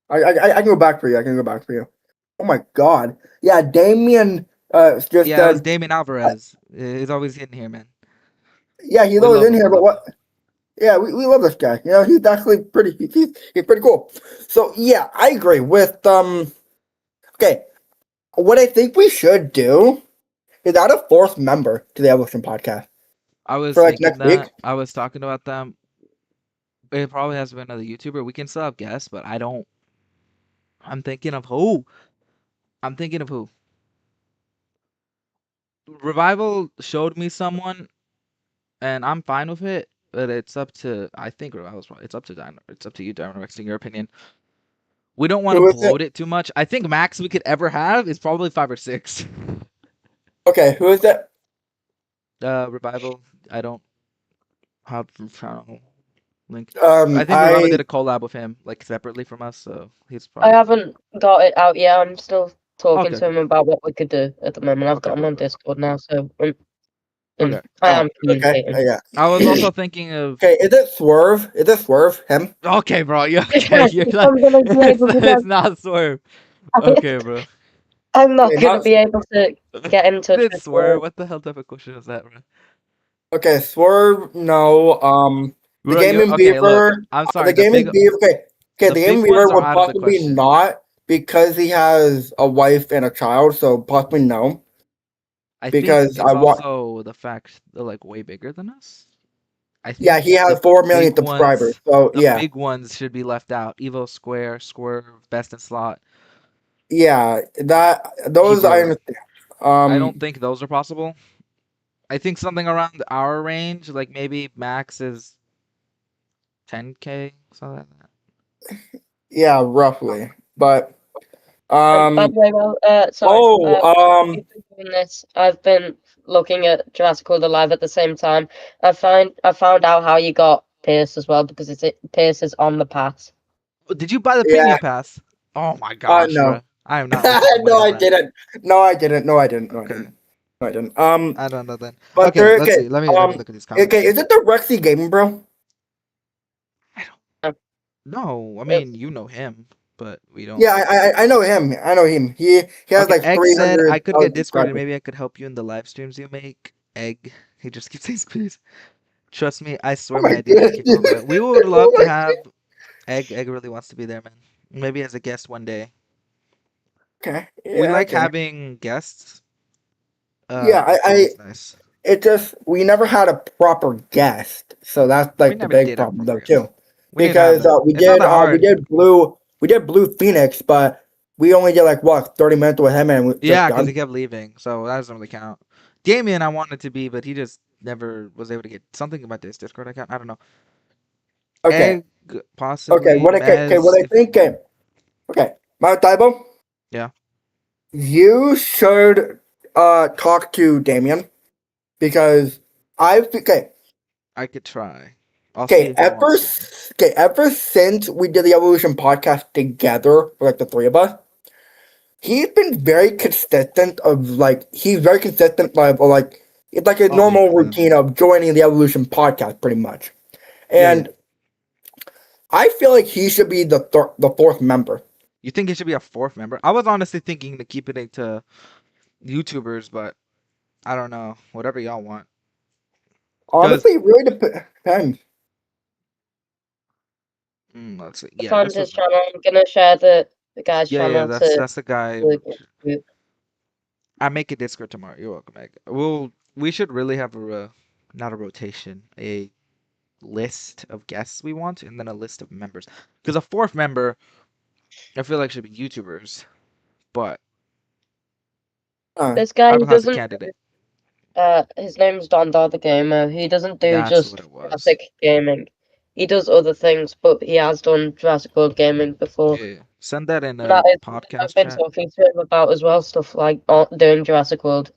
I can go back for you. I can go back for you. Oh my god. Yeah, Damien just Yeah, it was said Damien Alvarez. He's always hitting here, man. yeah, he's We always love in him. here, We but love him. what yeah, we love this guy. You know, he's actually pretty he's pretty cool. So yeah, I agree with okay. What I think we should do is add a fourth member to the Evolution podcast I was for like thinking next week. that. I was talking about them. It probably has to be another YouTuber. We can still have guests, but I don't. I'm thinking of who? I'm thinking of who? Revival showed me someone, and I'm fine with it. But it's up to. I think Revival's probably. It's up to It's up to you, Dynamax, in your opinion. We don't want to Who is it? bloat it too much. I think max we could ever have is probably 5 or 6. Okay, who is it? Revival. I don't have channel link. I think Revival I did a collab with him, like separately from us, so he's I probably. haven't got it out yet. I'm still talking Okay, to him about what we could do at the moment. I've okay, got him bro, on bro. Discord now, so Okay. I Oh, am okay, communicating. yeah. I was also thinking of. Okay, is it Swerve? Is it Swerve? Him? Okay, bro. You okay? You're If not. I'm gonna be able to It's get, not Swerve. Okay, bro. I'm not Okay, gonna not be able to get in touch Did with Swerve? What the hell type of question is that, bro? okay, Swerve, no. The Bro, you Gaming okay? Look, Beaver, I'm the sorry. Gaming Beaver. Okay, The the big Gaming Beaver ones are would out of the possibly question. not because he has a wife and a child, so possibly no. I think Because it's I want, also the fact they're like way bigger than us. I yeah, think he has 4 million big subscribers, ones, so the yeah, big ones should be left out. Evo Square, Swerve, Best in Slot, yeah, that those I Evo. understand. I don't Um, think those are possible. I think something around our range, like maybe max is 10K, something like that. yeah, roughly, but By the way, well, sorry. oh, You've been doing this. I've been looking at Jurassic World Alive at the same time. I found out how you got Pierce as well because Pierce is on the pass. Oh, did you buy the yeah, premium pass? Oh my gosh, no, bro. I am not wasting my money no, on I that. didn't. No, I didn't. No, I didn't. No, I Okay. didn't. No, I didn't. I don't know then. But Okay, there. let's Okay. see. Let me look at these comments. Okay. Is it the Rexy Gaming Bro? I don't Uh, know. I uh, mean, you know him, but we don't. Yeah, I know him. I know him. He has Okay, like Egg said I could get 300,000 Discord and subscribers. maybe I could help you in the live streams you make. Egg. He just keeps saying please. Trust me, I Oh swear my my ideas will goodness! keep going. We would Oh love to my have Egg. Egg really wants to be there, man. Maybe as a guest one day. Okay. We Yeah. like Okay. having guests. Yeah. It's always nice. It just we never had a proper guest, so that's We like the never big did have a problem proper though guest. too. We need to have Because that. It's not that we hard. did Blue Phoenix, but we only did like what 30 minutes with him and we just Yeah, because done. he kept leaving, so that doesn't really count. Damien, I wanted to be, but he just never was able to get something about this Discord account. I don't know. Okay. Egg, Okay. possibly. What Mez, I if think. Okay. Mount Taibo, yeah, you should talk to Damien because okay. I could try. I'll see if he wants to. Ever since we did the Evolution podcast together, like the three of us, he's been very consistent of like he's very consistent like it's like a Oh normal yeah, man. routine of joining the Evolution podcast pretty much. Yeah, yeah. And I feel like he should be the fourth member. You think it should be a fourth member? I was honestly thinking to keep it to YouTubers, but I don't know. Whatever y'all want. Because Honestly, it really depends. let's see. I Yeah, found this his was. channel. I'm gonna share the guy's Yeah. channel That's to the guy. the group. I make a Discord tomorrow. You're welcome, Meg. We should really have not a rotation, a list of guests we want, and then a list of members. Because a fourth member, I feel like should be YouTubers, but This guy, he Bible has a doesn't. candidate. His name's Don Dar the Gamer. He doesn't do That's what just it was. Jurassic Gaming. He does other things, but he has done Jurassic World Gaming before. Yeah. Send that in And that a is something podcast I've been chat. talking to him about as well, stuff like doing Jurassic World.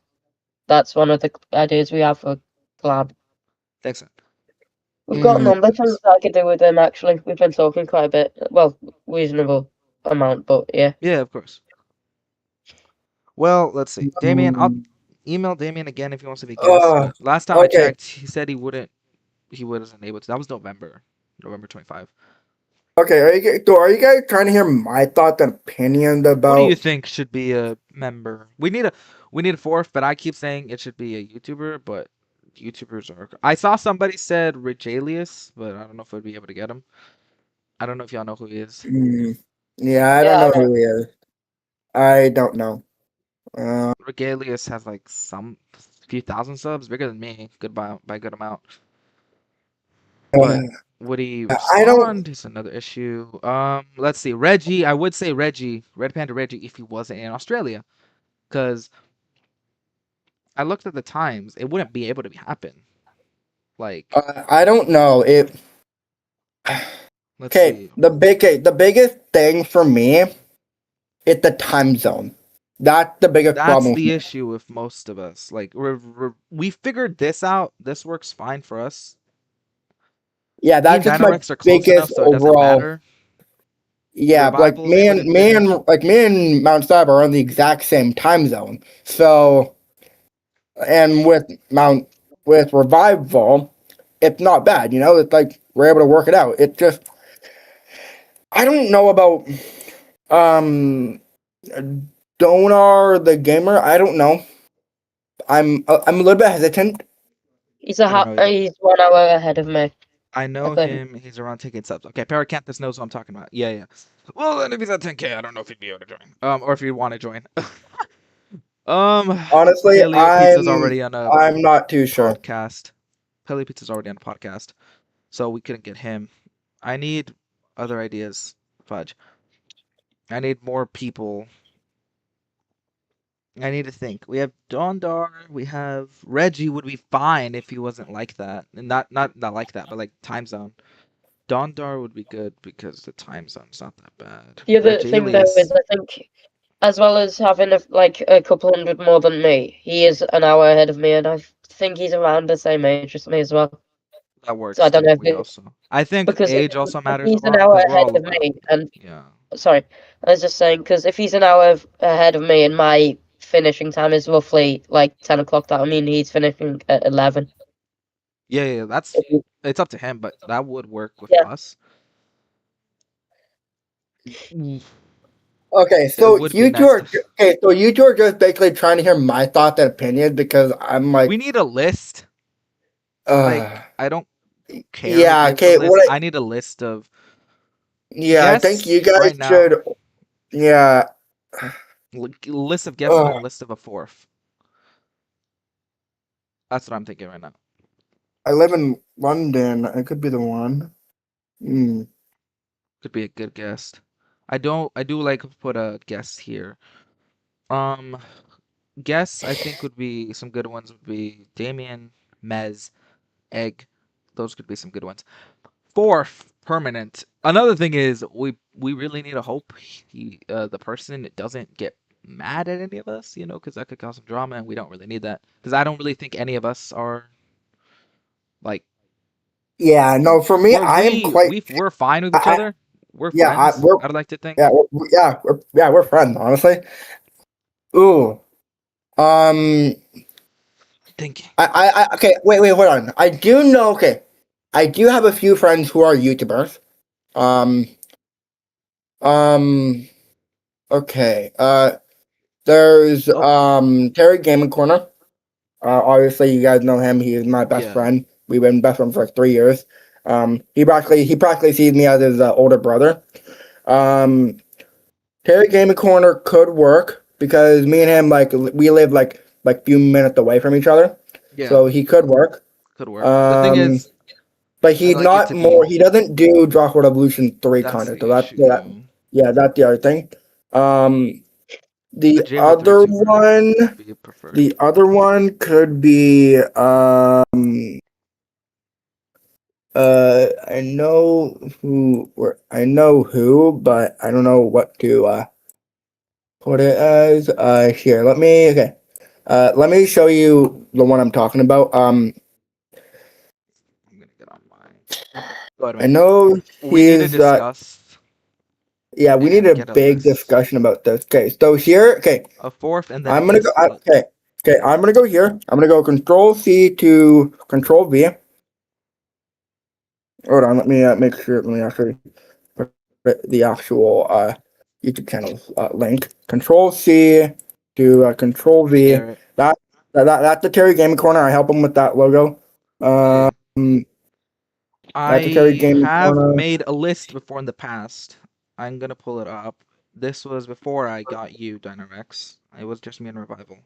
That's one of the ideas we have for collab. Thanks. We've got a Mm, number of things that I could do with him, actually. We've been talking quite a bit. Well, reasonable amount, but yeah. Yeah, of course. Well, let's see. Damien, I'll um, email Damien again if he wants to be guest. uh, But last time I okay. checked, he said he wouldn't. He wasn't able to. That was November 25. Okay, are you guys trying to hear my thoughts and opinions Who do you about? think should be a member? We need a fourth, but I keep saying it should be a YouTuber. But YouTubers are. I saw somebody said Regalius, but I don't know if I'd be able to get him. I don't know if y'all know who he is. Mm, yeah, I don't Yeah, I know know. who he is. I don't know. Regalius has like some few thousand subs, bigger than me, good by a good amount. But Uh, would he I don't. respond is another issue. Let's see. Reggie, I would say Reggie, Red Panda Reggie, if he wasn't in Australia, because I looked at the times, it wouldn't be able to happen. Like, I don't know. let's Okay, see. the biggest thing for me is the time zone. That's the biggest That's problem with the me. issue with most of us. Like, we figured this out. This works fine for us. Yeah, Me that's and just my Dynamarex are close enough, biggest so it doesn't overall. matter. Yeah, like Revival is able to get him. me and Mount Stab are on the exact same time zone. So, and with Revival, it's not bad. It's like we're able to work it out. It's just I don't know about um Donar the gamer. I don't know. I'm a little bit hesitant. He's I don't know either. he's 1 hour ahead of me, I I know think. him. He's around taking subs. Okay, Paracanthus knows what I'm talking about. Yeah, yeah. Well, then if he's at 10K, I don't know if he'd be able to join. Or if he'd want to join. Um, Honestly, Paleo Pizza's already on a I'm not too sure. podcast. Paleo Pizza's already on a podcast, so we couldn't get him. I need other ideas, Fudge. I need more people. I need to think. We have Dondar. We have Reggie. Would be fine if he wasn't like that, and not like that, but like time zone. Dondar would be good because the time zone's not that bad. The other thing, though, Regalius, is I think, as well as having a couple hundred more than me, he is an hour ahead of me, and I think he's around the same age as me as well. that So I works don't too. know if We also. I think because age also if matters a he's an lot hour because we're ahead all of me, around. and Yeah. sorry, I was just saying because if he's an hour ahead of me, and my finishing time is roughly like 10 o'clock, that I mean he's finishing at 11. Yeah, yeah, If he- it's up to him, but that would work with Yeah, us. Mm. Okay, It so would be nice to. you two are just basically trying to hear my thoughts and opinions because I'm We like, need a list. uh, Like, I don't care who yeah, gives the okay, list. I need a list of yeah, I think guests you guys right now. should, yeah, List of guests and uh, then list of a fourth. That's what I'm thinking right now. I live in London. It could be the one. Hmm. Could be a good guest. I do like to put a guest here. Um, guests I think would be some good ones would be Damien, Mez, Egg. Those could be some good ones. Fourth, permanent. Another thing is we really need to hope the person doesn't get mad at any of us, because that could cause some drama, and we don't really need that. Because I don't really think any of us are like Yeah, no, for me, we're I am we quite, we we're fine with each I other. We're yeah, friends. I'd like to think. we're friends, honestly. Ooh, um, Think. okay, wait, hold on. I do know, okay, I do have a few friends who are YouTubers. Um, um, okay, there's Oh, Terry Gaming Corner. Obviously you guys know him. He is my best yeah. friend. We've been best friends for like 3 years. He practically sees me as his older brother. Um, Terry Gaming Corner could work because me and him we live like few minutes away from each other, Yeah, so he could work. could work. The thing Um, is, but I'd he's like it not to more. be. He doesn't do Jurassic World Evolution 3 That's content. So the issue. Yeah. yeah, that's the other thing. Um, A the JV3 other tuber one, would be preferred. the other one could be I know who, but I don't know what to put it as. Here, let me show you the one I'm talking about. I'm gonna get on mine. Go ahead, I man. know We need to he's discuss yeah, we need and a get a big list. discussion about this. Okay, so here, okay, A fourth and then a I'm gonna go. list bullet. Okay, I'm gonna go here. I'm gonna go Control C to Control V. Hold on, let me make sure. Let me actually put the actual YouTube channel link. Control C to Control Hey, V. Garrett. That's the Terry Gaming Corner. I help him with that logo. Yeah. That's the Terry I Gaming have Corner. made a list before in the past. I'm gonna pull it up. This was before I got you, Dynarex. It was just me and Revival.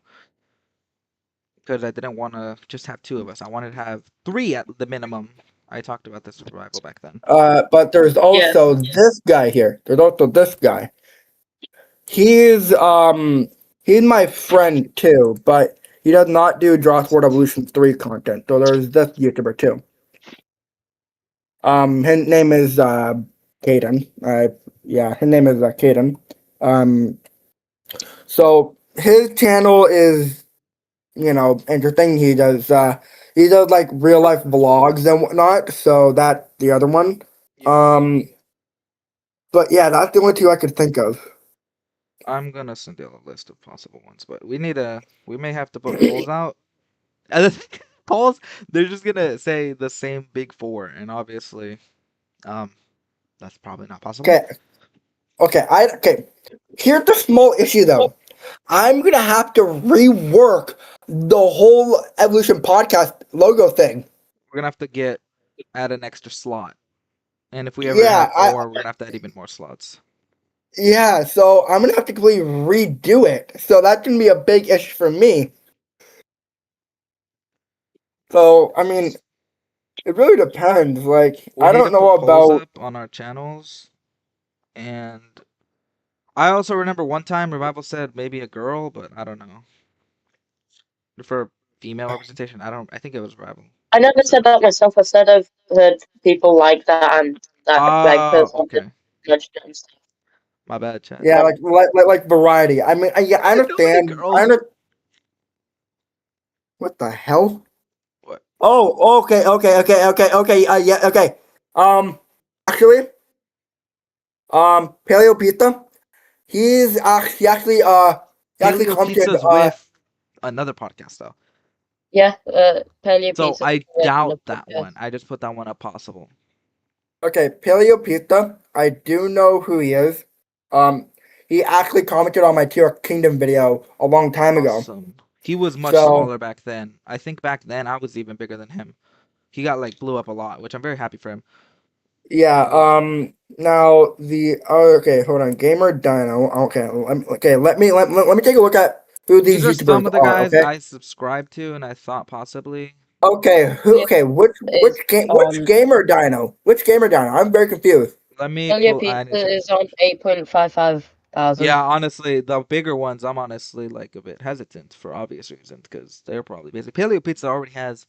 Because I didn't want to just have two of us. I wanted to have three at the minimum. I talked about this with Revival back then. But there's Yes. also this guy here. There's also this guy. He's he's my friend too, but he does not do Jurassic World Evolution 3 content. So there's this YouTuber too. His name is Caden. Yeah, his name is Caden. Um, so his channel is, you know, interesting. He does like real life vlogs and whatnot. So that's the other one. Um, but yeah, that's the only two I could think of. I'm gonna send you a list of possible ones, but we may have to put polls out. And the thing- polls, they're just gonna say the same big four, and obviously, um, that's probably not possible. Okay. Here's the small issue though. I'm gonna have to rework the whole Evolution podcast logo thing. We're gonna have to add an extra slot, and if we ever Yeah, have more, we're gonna have to add even more slots. yeah, so I'm gonna have to completely redo it. So that can be a big issue for me. So I mean, it really depends. Like We I need to don't know put polls about up on our channels, and I also remember one time Revival said maybe a girl, but I don't know. For female representation, I think it was Revival. I never Said said that. that myself. I said I've heard people like that and that like Oh, personal okay. judgment and stuff. My bad, chat. yeah, like variety. I mean, yeah, I Nobody understand. girls. What the hell? What? Oh, okay. Yeah, okay. Actually, Paleo Pizza. He actually Paleo commented. Pizza's with another podcast though, Yeah, Paleo so Pizza. I On the doubt that podcast. one. I just put that one up possible. Okay, Paleo Pizza. I do know who he is. He actually commented on my Tear Kingdom video a long time ago. Awesome. He was much So smaller back then. I think back then I was even bigger than him. He got like blew up a lot, which I'm very happy for him. yeah. Now the okay, hold on. Gamer Dino. Okay. Let me take a look at who These these are some YouTubers of the are. guys Okay. I subscribed to, and I thought possibly. Okay. Yeah, Okay. is Which gamer Dino? Which gamer Dino? I'm very confused. Let me Paleo pull. I need to Pizza check is this on out. 8.55 thousand. Yeah, honestly, the bigger ones, I'm honestly like a bit hesitant for obvious reasons because they're probably busy. Paleo Pizza already has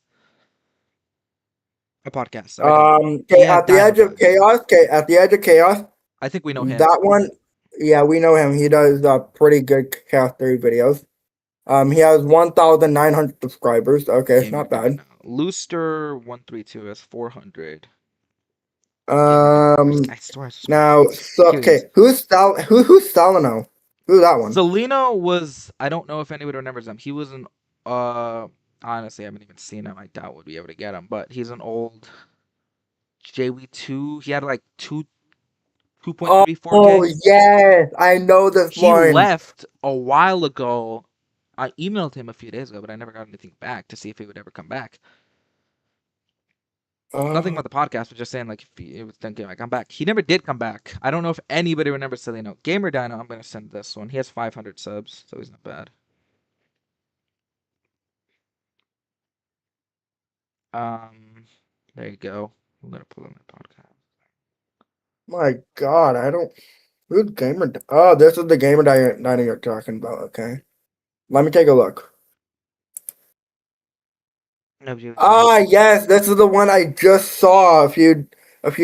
a podcast, so I know him. He Okay. has At the Dino edge of Vibes. chaos. Okay. At the edge of chaos. I think we know him. That one. Yeah, we know him. He does pretty good Chaos Theory videos. He has 1,900 subscribers. Okay, it's Gamer not Dino. bad. Looster132 has 400. Gamer Dino. Um, I swear I subscribed to now, this. so Here he is. okay, who's Salino? Who's that one? Salino was. I don't know if anybody remembers him. He was an. Uh, honestly, I haven't even seen him. I doubt we'd be able to get him, but he's an old JW2. He had like 2.34K. Oh yes, I know this He one. left a while ago. I emailed him a few days ago, but I never got anything back to see if he would ever come back. Nothing Uh, about the podcast, but just saying like if he was thinking like I'm back. He never did come back. I don't know if anybody remembers Celino. Gamer Dino, I'm gonna send this one. He has 500 subs, so he's not bad. Um, there you go. I'm gonna pull in my podcast. my God, I don't. Who's gamer? Oh, this is the gamer that you're talking about. Okay, let me take a look. No, you Ah, yes, this is the one I just saw a few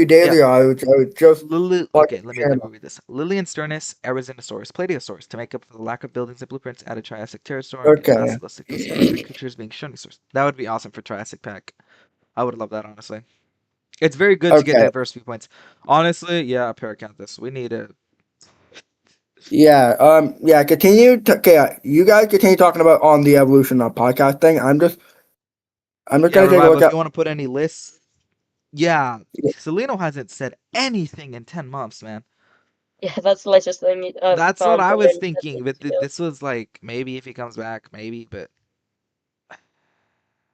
days yeah. ago. I was just watching Okay, the let me channel. read this. Lilian Sternus, Arizinosaurus, Plateosaurus, to make up for the lack of buildings and blueprints, added Triassic Pterosaur, and Okay. lastly, you'll see all three creatures being shown source. That would be awesome for Triassic Pack. I would love that honestly. It's very good to get Okay. diverse viewpoints. Honestly, yeah, Paracanthus. We need it. Yeah. Yeah. Okay. You guys continue talking about on the evolution podcast thing. I'm just Yeah, gonna take a Revival, look if at. you want to put any lists. Yeah, Salino hasn't said anything in 10 months, man. Yeah, that's the latest thing I've That's what found I from was him. thinking, but this was like, maybe if he comes back, maybe, but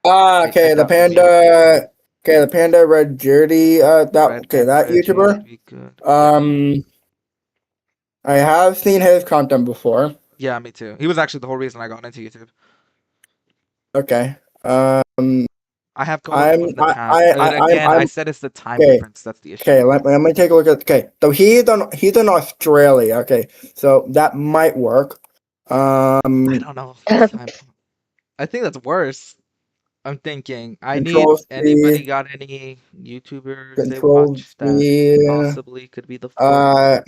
I Okay. The doubt the meme. panda. Okay. The panda red jersey. That Red Juice YouTuber. would be good. Um. I have seen his content before. Yeah, me too. He was actually the whole reason I got into YouTube. Okay. Um. I have co-hosts I'm. in the I. past, I. but again, I I'm. said it's the time Okay. difference. That's the issue. Okay, let me take a look at. Okay, so he's in Australia. Okay, so that might work. I don't know. I think that's worse. I'm thinking I need Control anybody C, got any YouTubers they Control watch that C. possibly could be the fourth. Uh,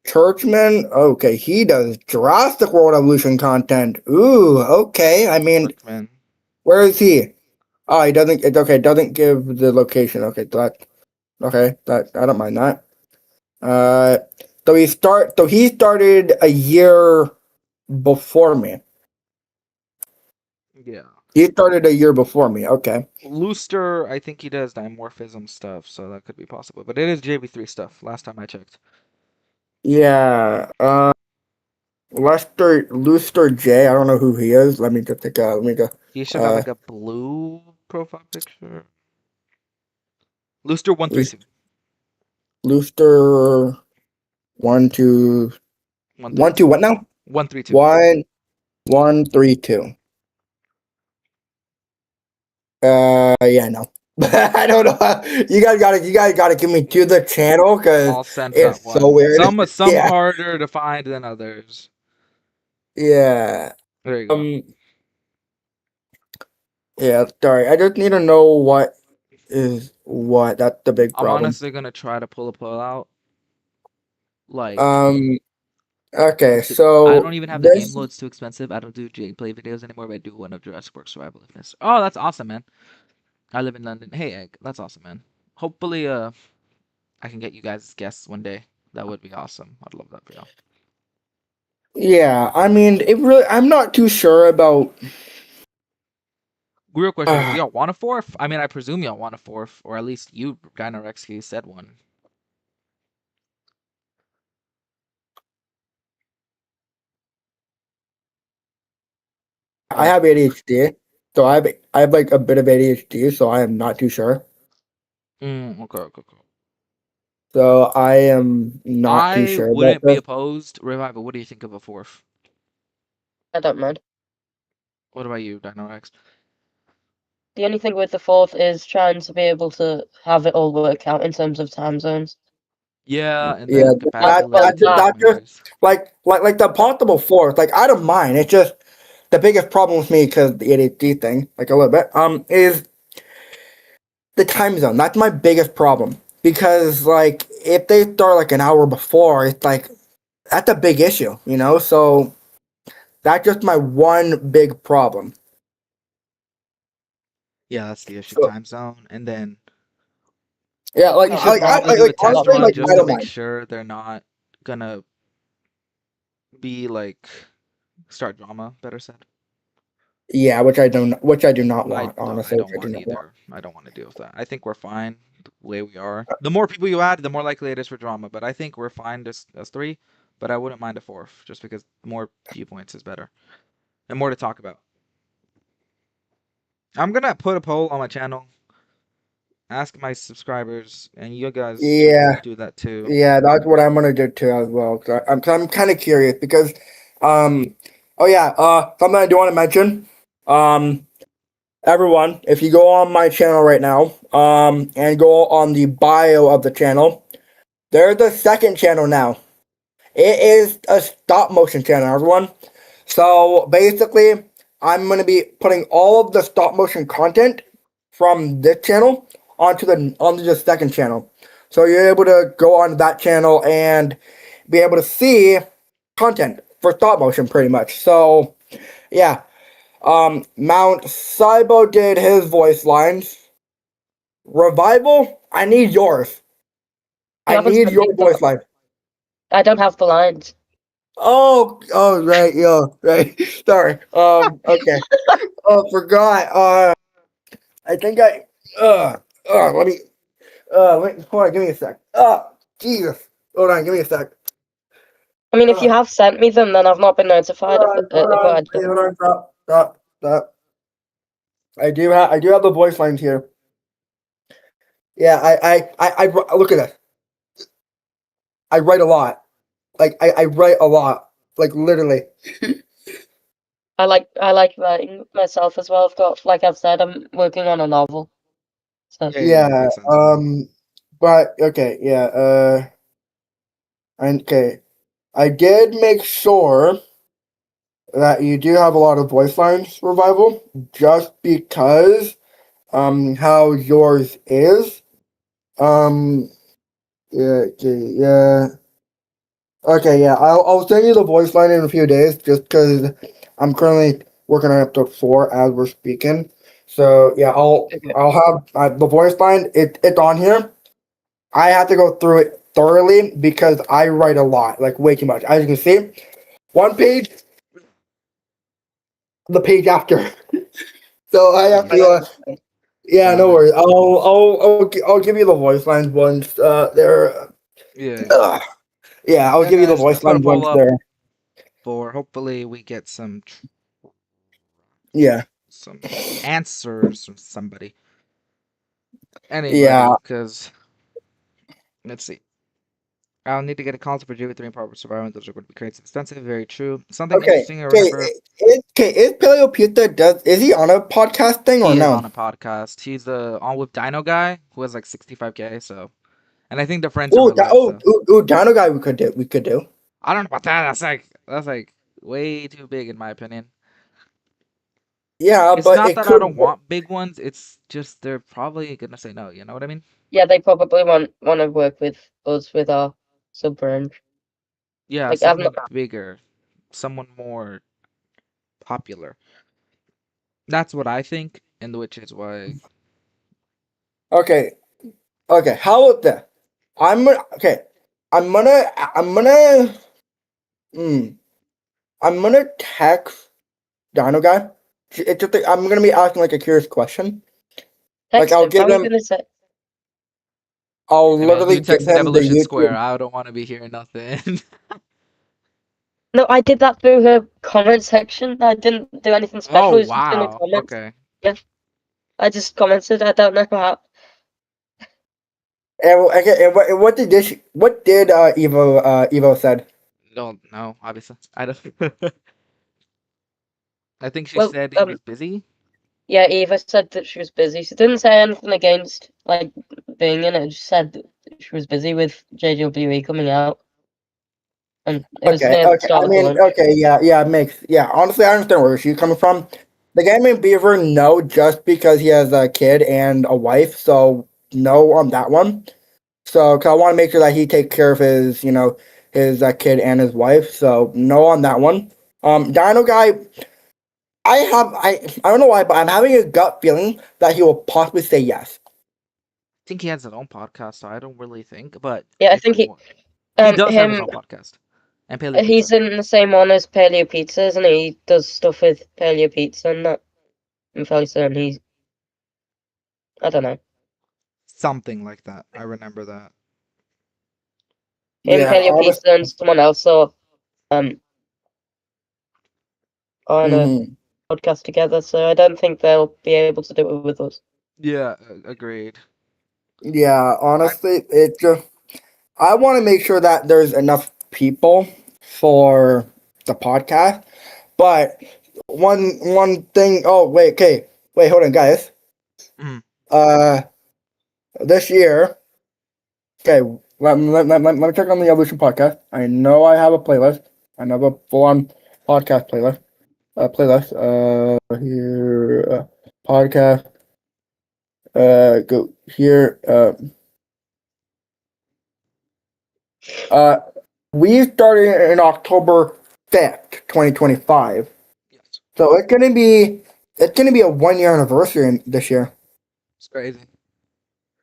Churchman. Okay, he does Jurassic World Evolution content. Ooh, okay. I mean, Churchman. where is he? Oh, he doesn't. It's okay. Doesn't give the location. Okay, that I don't mind that. Uh, so he started a year before me. Yeah. He started a year before me. Okay. Looster, I think he does dimorphism stuff, so that could be possible. But it is JV3 stuff, last time I checked. Yeah. Lester J. I don't know who he is. Let me just take a. Let me go. He should have like a blue profile picture. Looster 132. Looster 1 2 1 2. 132. What now? 132. 1 1 3 2. Yeah, no. I don't know. You guys gotta give me to the channel because I'll send that it's so one. weird. Some Yeah. harder to find than others. Yeah. There you go. Yeah. Sorry. I just need to know what is what. That's the big I'm problem. honestly gonna try to pull a pull out. Like Um. Okay. I don't So even have the game this. loads too expensive. I don't do gameplay videos anymore, but I do one of Jurassic World Survival if necessary. Oh, that's awesome, man. I live in London. Hey, Egg, that's awesome, man. Hopefully, I can get you guys as guests one day. That would be awesome. I'd love that for y'all. Yeah. I mean, it really. I'm not too sure about. Real question is, do y'all want a fourth? I mean, I presume y'all want a fourth, or at least you, Dynarexky, said one. I What? have ADHD, so I have like a bit of ADHD, so I am not too sure. Okay. So I am not too I sure about wouldn't be this. opposed. Revival, what do you think of a fourth? I don't mind. What about you, Dynarex? The only thing with the fourth is trying to be able to have it all work out in terms of time zones. Yeah, and Yeah, then compatibility to the that just movies. like the possible fourth. Like I don't mind. It's just the biggest problem with me because the ADHD thing, like a little bit, is the time zone. That's my biggest problem because like if they start like an hour before, it's like that's a big issue, you know. So that's just my one big problem. Yeah, that's the issue. So Time zone, and then yeah, we should probably do a test honestly, run like just I to don't make mind. sure they're not gonna be like start drama. Better said. Yeah, which I do not want. I Honestly, which don't I do want not want. either. I don't want to deal with that. I think we're fine the way we are. The more people you add, the more likely it is for drama. But I think we're fine as three. But I wouldn't mind a fourth, just because more viewpoints is better and more to talk about. I'm gonna put a poll on my channel, ask my subscribers, and you guys Yeah, do that too. yeah, that's what I'm gonna do too as well. I'm kind of curious because, um, oh yeah, something I do want to mention, um, everyone, if you go on my channel right now, and go on the bio of the channel, there's a second channel now. It is a stop motion channel, everyone. So basically, I'm gonna be putting all of the stop motion content from this channel onto the second channel. So you're able to go on that channel and be able to see content for stop motion pretty much. So yeah. Mount Saibo did his voice lines. Revival, I need yours. You I haven't need sent me your voice line. I don't have the lines. Oh, right, yo, right. Sorry. Okay. Oh, forgot. I think let me, hold on, give me a sec. Jesus. Hold on, give me a sec. I mean, if you have sent me them, then I've not been notified if I Wait, hold on, stop. I do have the voice lines here. Yeah, I look at this. I write a lot. Like, I write a lot. Like, literally. I like writing myself as well. Like I've said, I'm working on a novel. So Yeah, Yeah, makes sense. but, okay, yeah, okay. I did make sure that you do have a lot of voice lines, Revival, just because, how yours is. Um, yeah, okay, yeah. Okay, yeah, I'll send you the voice line in a few days just because I'm currently working on episode 4 as we're speaking. So, yeah, okay. I'll have the voice line, it's on here. I have to go through it thoroughly because I write a lot, like way too much. As you can see, one page, the page after. So I have to, yeah, no Got it. worries. I'll give you the voice lines once they're. Yeah. Yeah, I'll Yeah, give you the guys, voice put a lines poll once up they're. for hopefully we get Yeah, some answers from somebody. yeah. Anybody, because let's see. I'll need to get a console for GV3 and Power Survival. Those are going to be crazy expensive. Very true. Something Okay, interesting I okay, remember. okay. Is Paleo Pizza is he on a podcast thing or He is no? on a podcast. He's the On with Dino guy who has like 65K. So, and I think they're friends in real life. So Dino guy. We could do. I don't know about that. That's like way too big in my opinion. Yeah, It's but not it that I could. don't want big ones. It's just they're probably gonna say no. You know what I mean? Yeah, they probably want to work with us with our sub range. Yeah, Like I've not. someone bigger, someone more popular. That's what I think, and which is why. Okay, okay. How about that? Okay. I'm gonna. Hmm. I'm gonna text Dino guy. It's just like, I'm gonna be asking like a curious question. Like Text him. How are you gonna say? I'll Hey man, literally you give texted him the Evolution Square. YouTube. I don't want to be hearing nothing. No, I did that through her comment section. I didn't do anything Oh special. It was just in the wow. comments. Okay. Yeah, I just commented. I don't know how. What did this? What did Evo said? Don't know. Obviously, I don't. I think she Well, said he was busy. yeah, Eva said that she was busy. She didn't say anything against like being in it. She said that she was busy with JWE coming out, and it was near the Okay. start I of the mean, launch. okay, yeah. Honestly, I understand where she's coming from. The gaming beaver, no, just because he has a kid and a wife, so no on that one. So, 'cause I want to make sure that he takes care of his, his kid and his wife. So, no on that one. Dino guy, I don't know why, but I'm having a gut feeling that he will possibly say yes. I think he has his own podcast, so I don't really think. But Yeah, I if think I'm, he does have his him own podcast and Paleo he's Pizza. in the same one as Paleo Pizza, isn't he? He does stuff with Paleo Pizza and that. I'm fairly certain he's. I don't know. Something like that. I remember that. Him, Yeah, Paleo honest. Pizza, and someone else um on a Hmm. podcast together. So I don't think they'll be able to do it with us. Yeah, agreed. Yeah, I honestly, it just I want to make sure that there's enough people for the podcast. But one thing. Oh wait, okay, wait, hold on, guys. mm, Uh, this year, okay, let me check on the Evolution podcast. I know I have a playlist. I have a full-on podcast playlist. Here, podcast. Go here. Uh, we started in October 5th, 2025. yes, So it's gonna be a 1 year anniversary this year. it's crazy.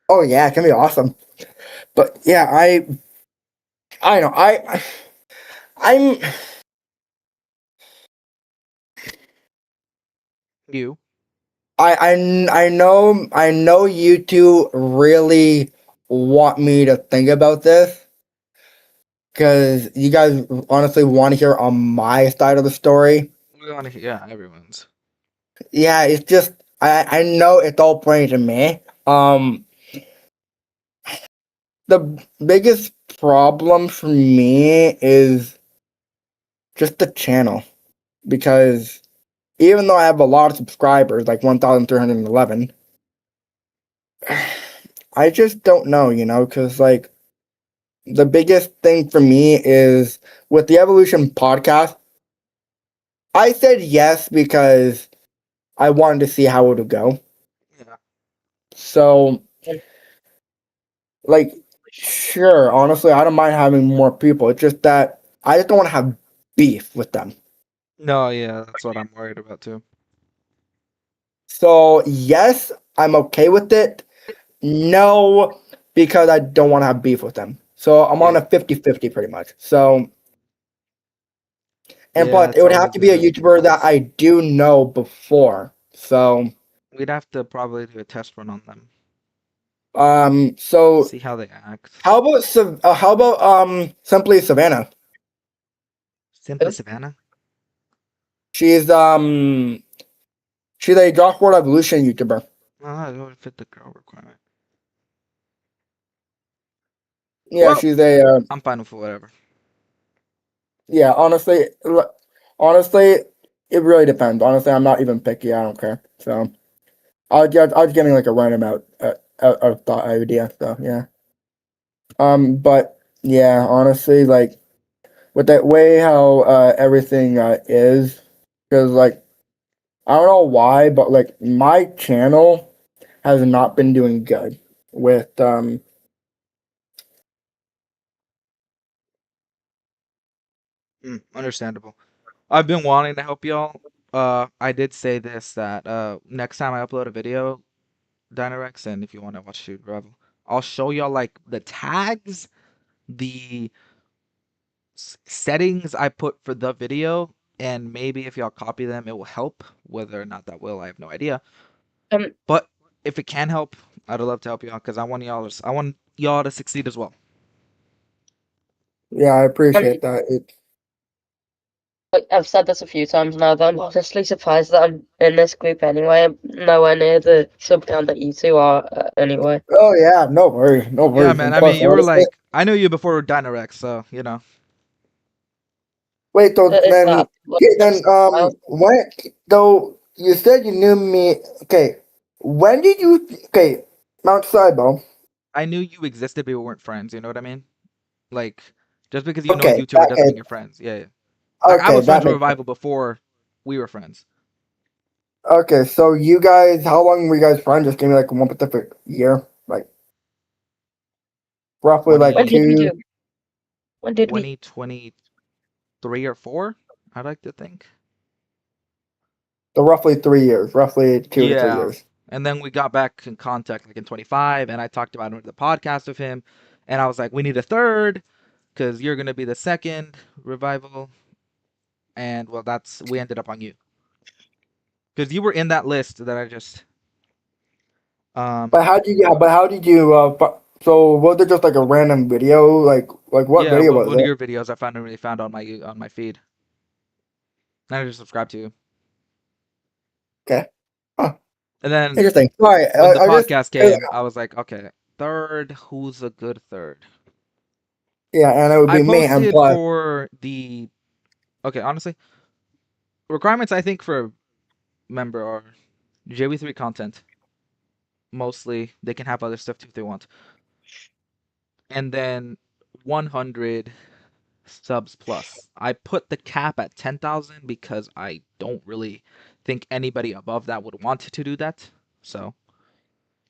Oh yeah, it can be awesome. But yeah, I know I'm You? I know you two really want me to think about this because you guys honestly want to hear on my side of the story. We want to, yeah, everyone's. Yeah, it's just I know it's all pointing to me. The biggest problem for me is just the channel because even though I have a lot of subscribers, like 1,311, I just don't know, because like the biggest thing for me is with the Evolution podcast. I said yes because I wanted to see how it would go. Yeah. So, like, sure, honestly, I don't mind having more people. It's just that I just don't want to have beef with them. No, yeah, that's what I'm worried about too. So, yes, I'm okay with it. No, because I don't want to have beef with them. So, I'm on Yeah. a 50-50 pretty much. So, and Yeah, plus, it it's would have always to be a a YouTuber that I do know before. So, we'd have to probably do a test run on them. so See how they act. how about Simply Savannah? Simply Savannah? She's she's a Jurassic World Evolution YouTuber. Oh, it would fit the girl requirement. Yeah, Well, she's a I'm fine with whatever. yeah. Honestly, it really depends. Honestly, I'm not even picky. I don't care. So I was getting like a random out thought idea. So yeah. But yeah, honestly, like with that way how everything is, because like I don't know why, but like my channel has not been doing good with Understandable. I've been wanting to help y'all. I did say this that next time I upload a video, Dynarex, and if you want to watch Shoot Revel, I'll show y'all like the tags, the settings I put for the video, and maybe if y'all copy them, it will help. Whether or not that will, I have no idea. Um, But if it can help, I'd love to help y'all because I want y'all to succeed as well. yeah, I um, appreciate that. like, I've said this a few times now, but I'm honestly surprised that I'm in this group anyway. I'm nowhere near the sub count that you two are anyway. Oh yeah, no Yeah, worries. man. And I plus, mean, you were honestly, like, I knew you before Dynarex, so you know. wait, so Is that like, then when though you said you knew me? Okay, when did you? Okay, Mount Sibo. I knew you existed, but we weren't friends. You know what I mean? Like, just because you know Okay, YouTuber doesn't mean you're friends. Yeah, yeah. Like, I okay, was friends that with makes sense. Revival before we were friends. Okay, so you guys, how long were you guys friends? Just give me like one specific year, like roughly like when did 20, we 2, do? When did we? 2023 or 4, I'd like to think. so roughly 3 years, roughly 2 to 3 Yeah. years. And then we got back in contact like in 25, and I talked about it with the podcast with him, and I was like, we need a third, because you're gonna be the second Revival, and well, we ended up on you, because you were in that list that I just um But how did you? So was it just like a random video? Like what yeah, video well, was one of it? your videos I found on my feed, and I just subscribed to you. Okay, huh, And then interesting. Sorry, when the I just podcast came, I was like, okay, third, who's a good third? yeah, and it would I be me and posted plus. for the okay, honestly, requirements I think for a member are JV3 content. Mostly, they can have other stuff too if they want. And then 100 subs plus. I put the cap at 10,000 because I don't really think anybody above that would want to do that. So,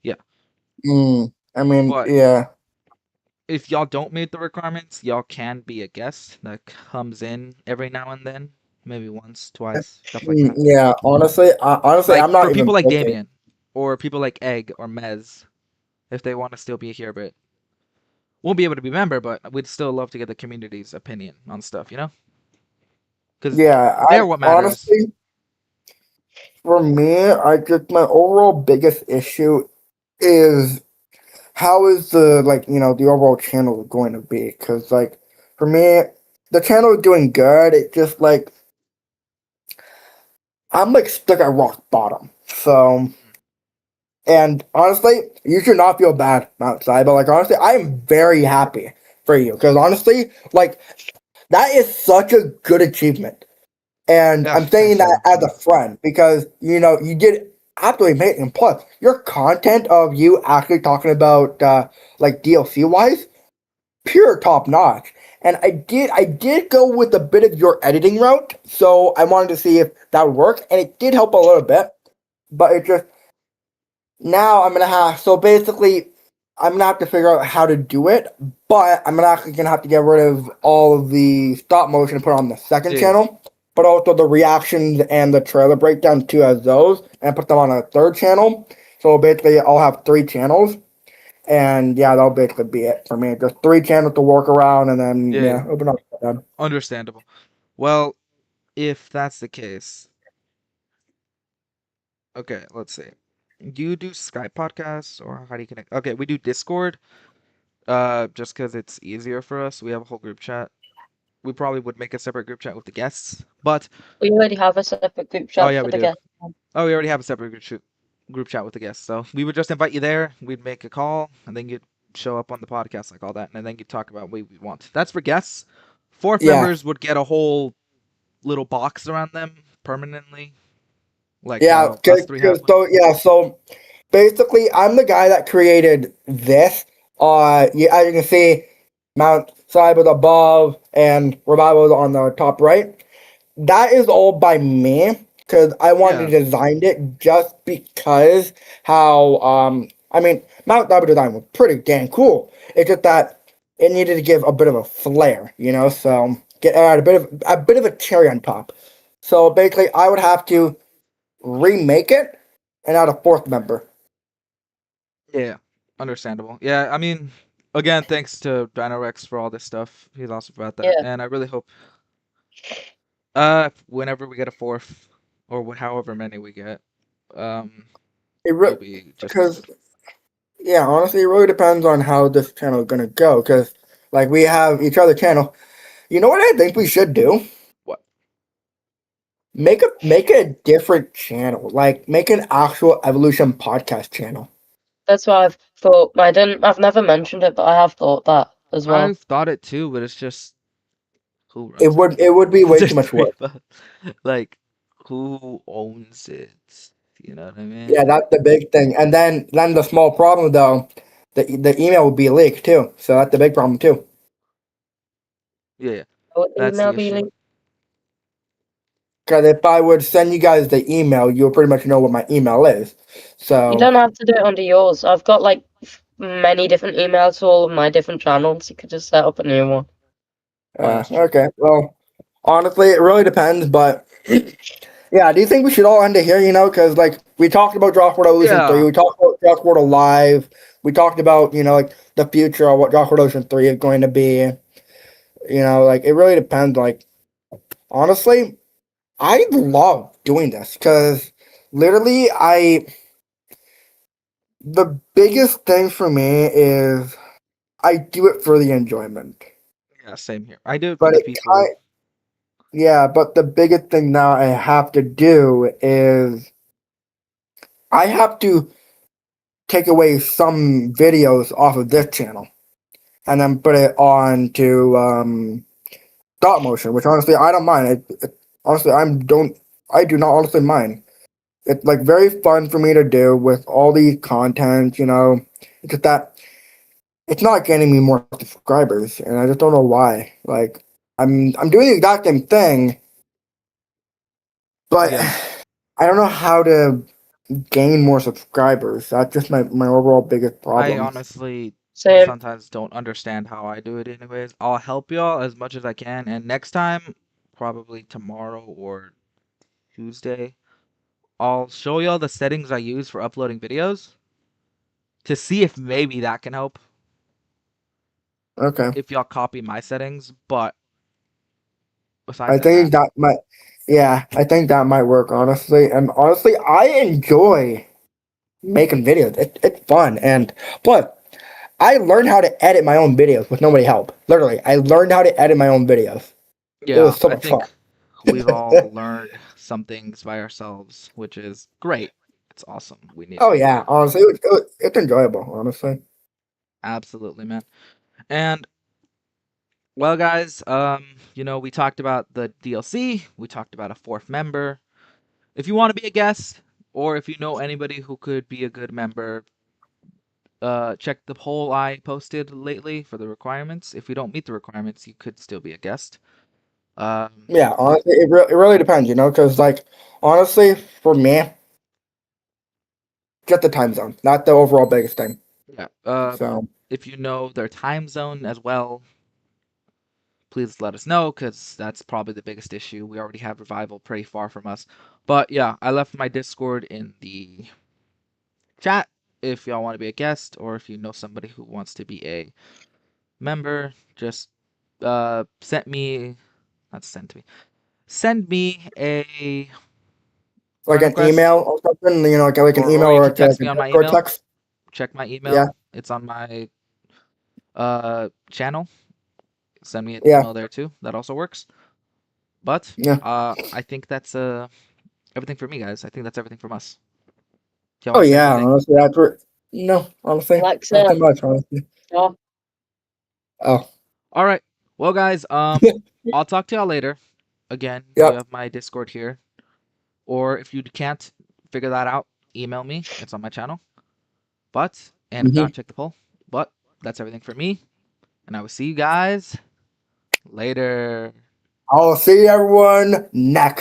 yeah. I mean, But yeah. if y'all don't meet the requirements, y'all can be a guest that comes in every now and then, maybe once, twice, stuff like that. Yeah, honestly, Like I'm not for even people like picky. Damien or people like Egg or Mez. if they want to still be here, but won't be able to be a member, but we'd still love to get the community's opinion on stuff, you know? Because Yeah, I they're what matters. honestly, for me, I just my overall biggest issue is how is the like the overall channel going to be? Because like for me, the channel is doing good. It just like I'm like stuck at rock bottom. So and honestly, you should not feel bad outside. But like honestly, I am very happy for you because honestly, like that is such a good achievement. And Yeah, I'm thanks, saying that brother. as a friend because you did absolutely amazing. Plus, your content of you actually talking about like DLC wise, pure top notch. And I did go with a bit of your editing route, so I wanted to see if that would work, and it did help a little bit. But it just now I'm gonna have so basically I'm gonna have to figure out how to do it, but I'm actually gonna have to get rid of all of the stop motion and put it on the second Yeah. channel, but also the reactions and the trailer breakdown too as those, and put them on a third channel. So basically, I'll have three channels, and yeah, that'll basically be it for me. Just three channels to work around, and then Yeah, yeah, open up. understandable. Well, if that's the case, okay, let's see. Do you do Skype podcasts or how do you connect? Okay, we do Discord, just because it's easier for us. We have a whole group chat. We probably would make a separate group chat with the guests, but We already have a separate group oh chat yeah, for we the do. guests. Oh, we already have a separate group chat with the guests. So we would just invite you there. We'd make a call, and then you'd show up on the podcast like all that, and then you'd talk about what we want. That's for guests. Fourth Yeah, members would get a whole little box around them permanently, like yeah, how us three have one. so basically, I'm the guy that created this. Yeah, as you can see, Mount Cyber above and Revival is on the top right. That is all by me because I wanted Yeah, to design it just because how I mean Mount Cyber design was pretty damn cool. It's just that it needed to give a bit of a flair. So get add a bit of a cherry on top. So basically, I would have to remake it and add a fourth member. yeah, understandable. Yeah, I mean, again, thanks to Dino Rex for all this stuff. He's awesome about that, Yeah. and I really hope whenever we get a fourth or however many we get, um, you'll be just as Because good. yeah, honestly, it really depends on how this channel is gonna go. Because like we have each other channel. You know what I think we should do? What? Make a different channel. Like make an actual evolution podcast channel. That's what I've thought. I've never mentioned it, but I have thought that as well. I've thought it too, but it's just who It runs it? would it would be way too There's much three work. of us. Like, who owns it? You know what I Yeah, mean? that's the big thing. And then the small problem though, the email would be leaked too. So that's the big problem too. Yeah, yeah, Would that's the email be issue. linked? Because if I would send you guys the email, you'll pretty much know what my email is. You So don't have to do it under yours. I've got like many different emails to all of my different channels. You could just set up a new one. Oh, that's true. okay. Well, honestly, it really depends. But yeah, do you think we should all end it here? Because like we talked about Jurassic World Evolution 3, Yeah, we talked about Jurassic World Alive, we talked about like the future of what Jurassic World Evolution 3 is going to be. Like it really depends. Like honestly, I love doing this because literally, the biggest thing for me is I do it for the enjoyment. yeah, same here. I do it for But the it people. yeah, but the biggest thing now I have to do is I have to take away some videos off of this channel and then put it on to stop motion, which honestly I don't mind. Honestly, I do not honestly mind. It's like very fun for me to do with all the content. It's just that it's not getting me more subscribers, and I just don't know why. Like I'm doing the exact same thing, but Yeah, I don't know how to gain more subscribers. That's just my overall biggest I problem. honestly Same. sometimes don't understand how I do it anyways. I'll help y'all as much as I can, and next time, probably tomorrow or Tuesday, I'll show y'all the settings I use for uploading videos. to see if maybe that can help Okay. if y'all copy my settings. But I besides that, think that might, yeah, I think that might work, honestly. And honestly, I enjoy making videos. It's fun. But I learned how to edit my own videos with nobody help. Literally, I learned how to edit my own videos. It yeah, was so I much fun. think we've all learned some things by ourselves, which is great. It's awesome. We need to Oh do yeah, more. honestly, it's enjoyable. Honestly, Absolutely, man. And well, guys, we talked about the DLC. We talked about a fourth member. If you want to be a guest, or if you know anybody who could be a good member, check the poll I posted lately for the requirements. If you don't meet the requirements, you could still be a guest. yeah, honestly, it really depends, because like honestly, for me, just the time zone, not the overall biggest thing. Yeah. So If you know their time zone as well, please let us know because that's probably the biggest issue. We already have Revival pretty far from us. But yeah, I left my Discord in the chat if y'all want to be a guest or if you know somebody who wants to be a member, just send me not send to me. Send me a like friend an request email or something, like an email or you or can like a text me on my Discord email. text. Check my Yeah, email. It's on my channel. Send me an yeah, email there too. That also works. But yeah. I think that's everything for me, guys. I think that's everything from us. Do y'all Oh want to say yeah, anything? honestly, no, honestly, Alexa, nothing much, honestly. stop. Oh, All right. Well, guys, I'll talk to y'all later. Again, you yep. have my Discord here. Or if you can't figure that out, email me. It's on my channel. And if Hmm. not, check the poll. But that's everything for me. And I will see you guys later. I'll see everyone next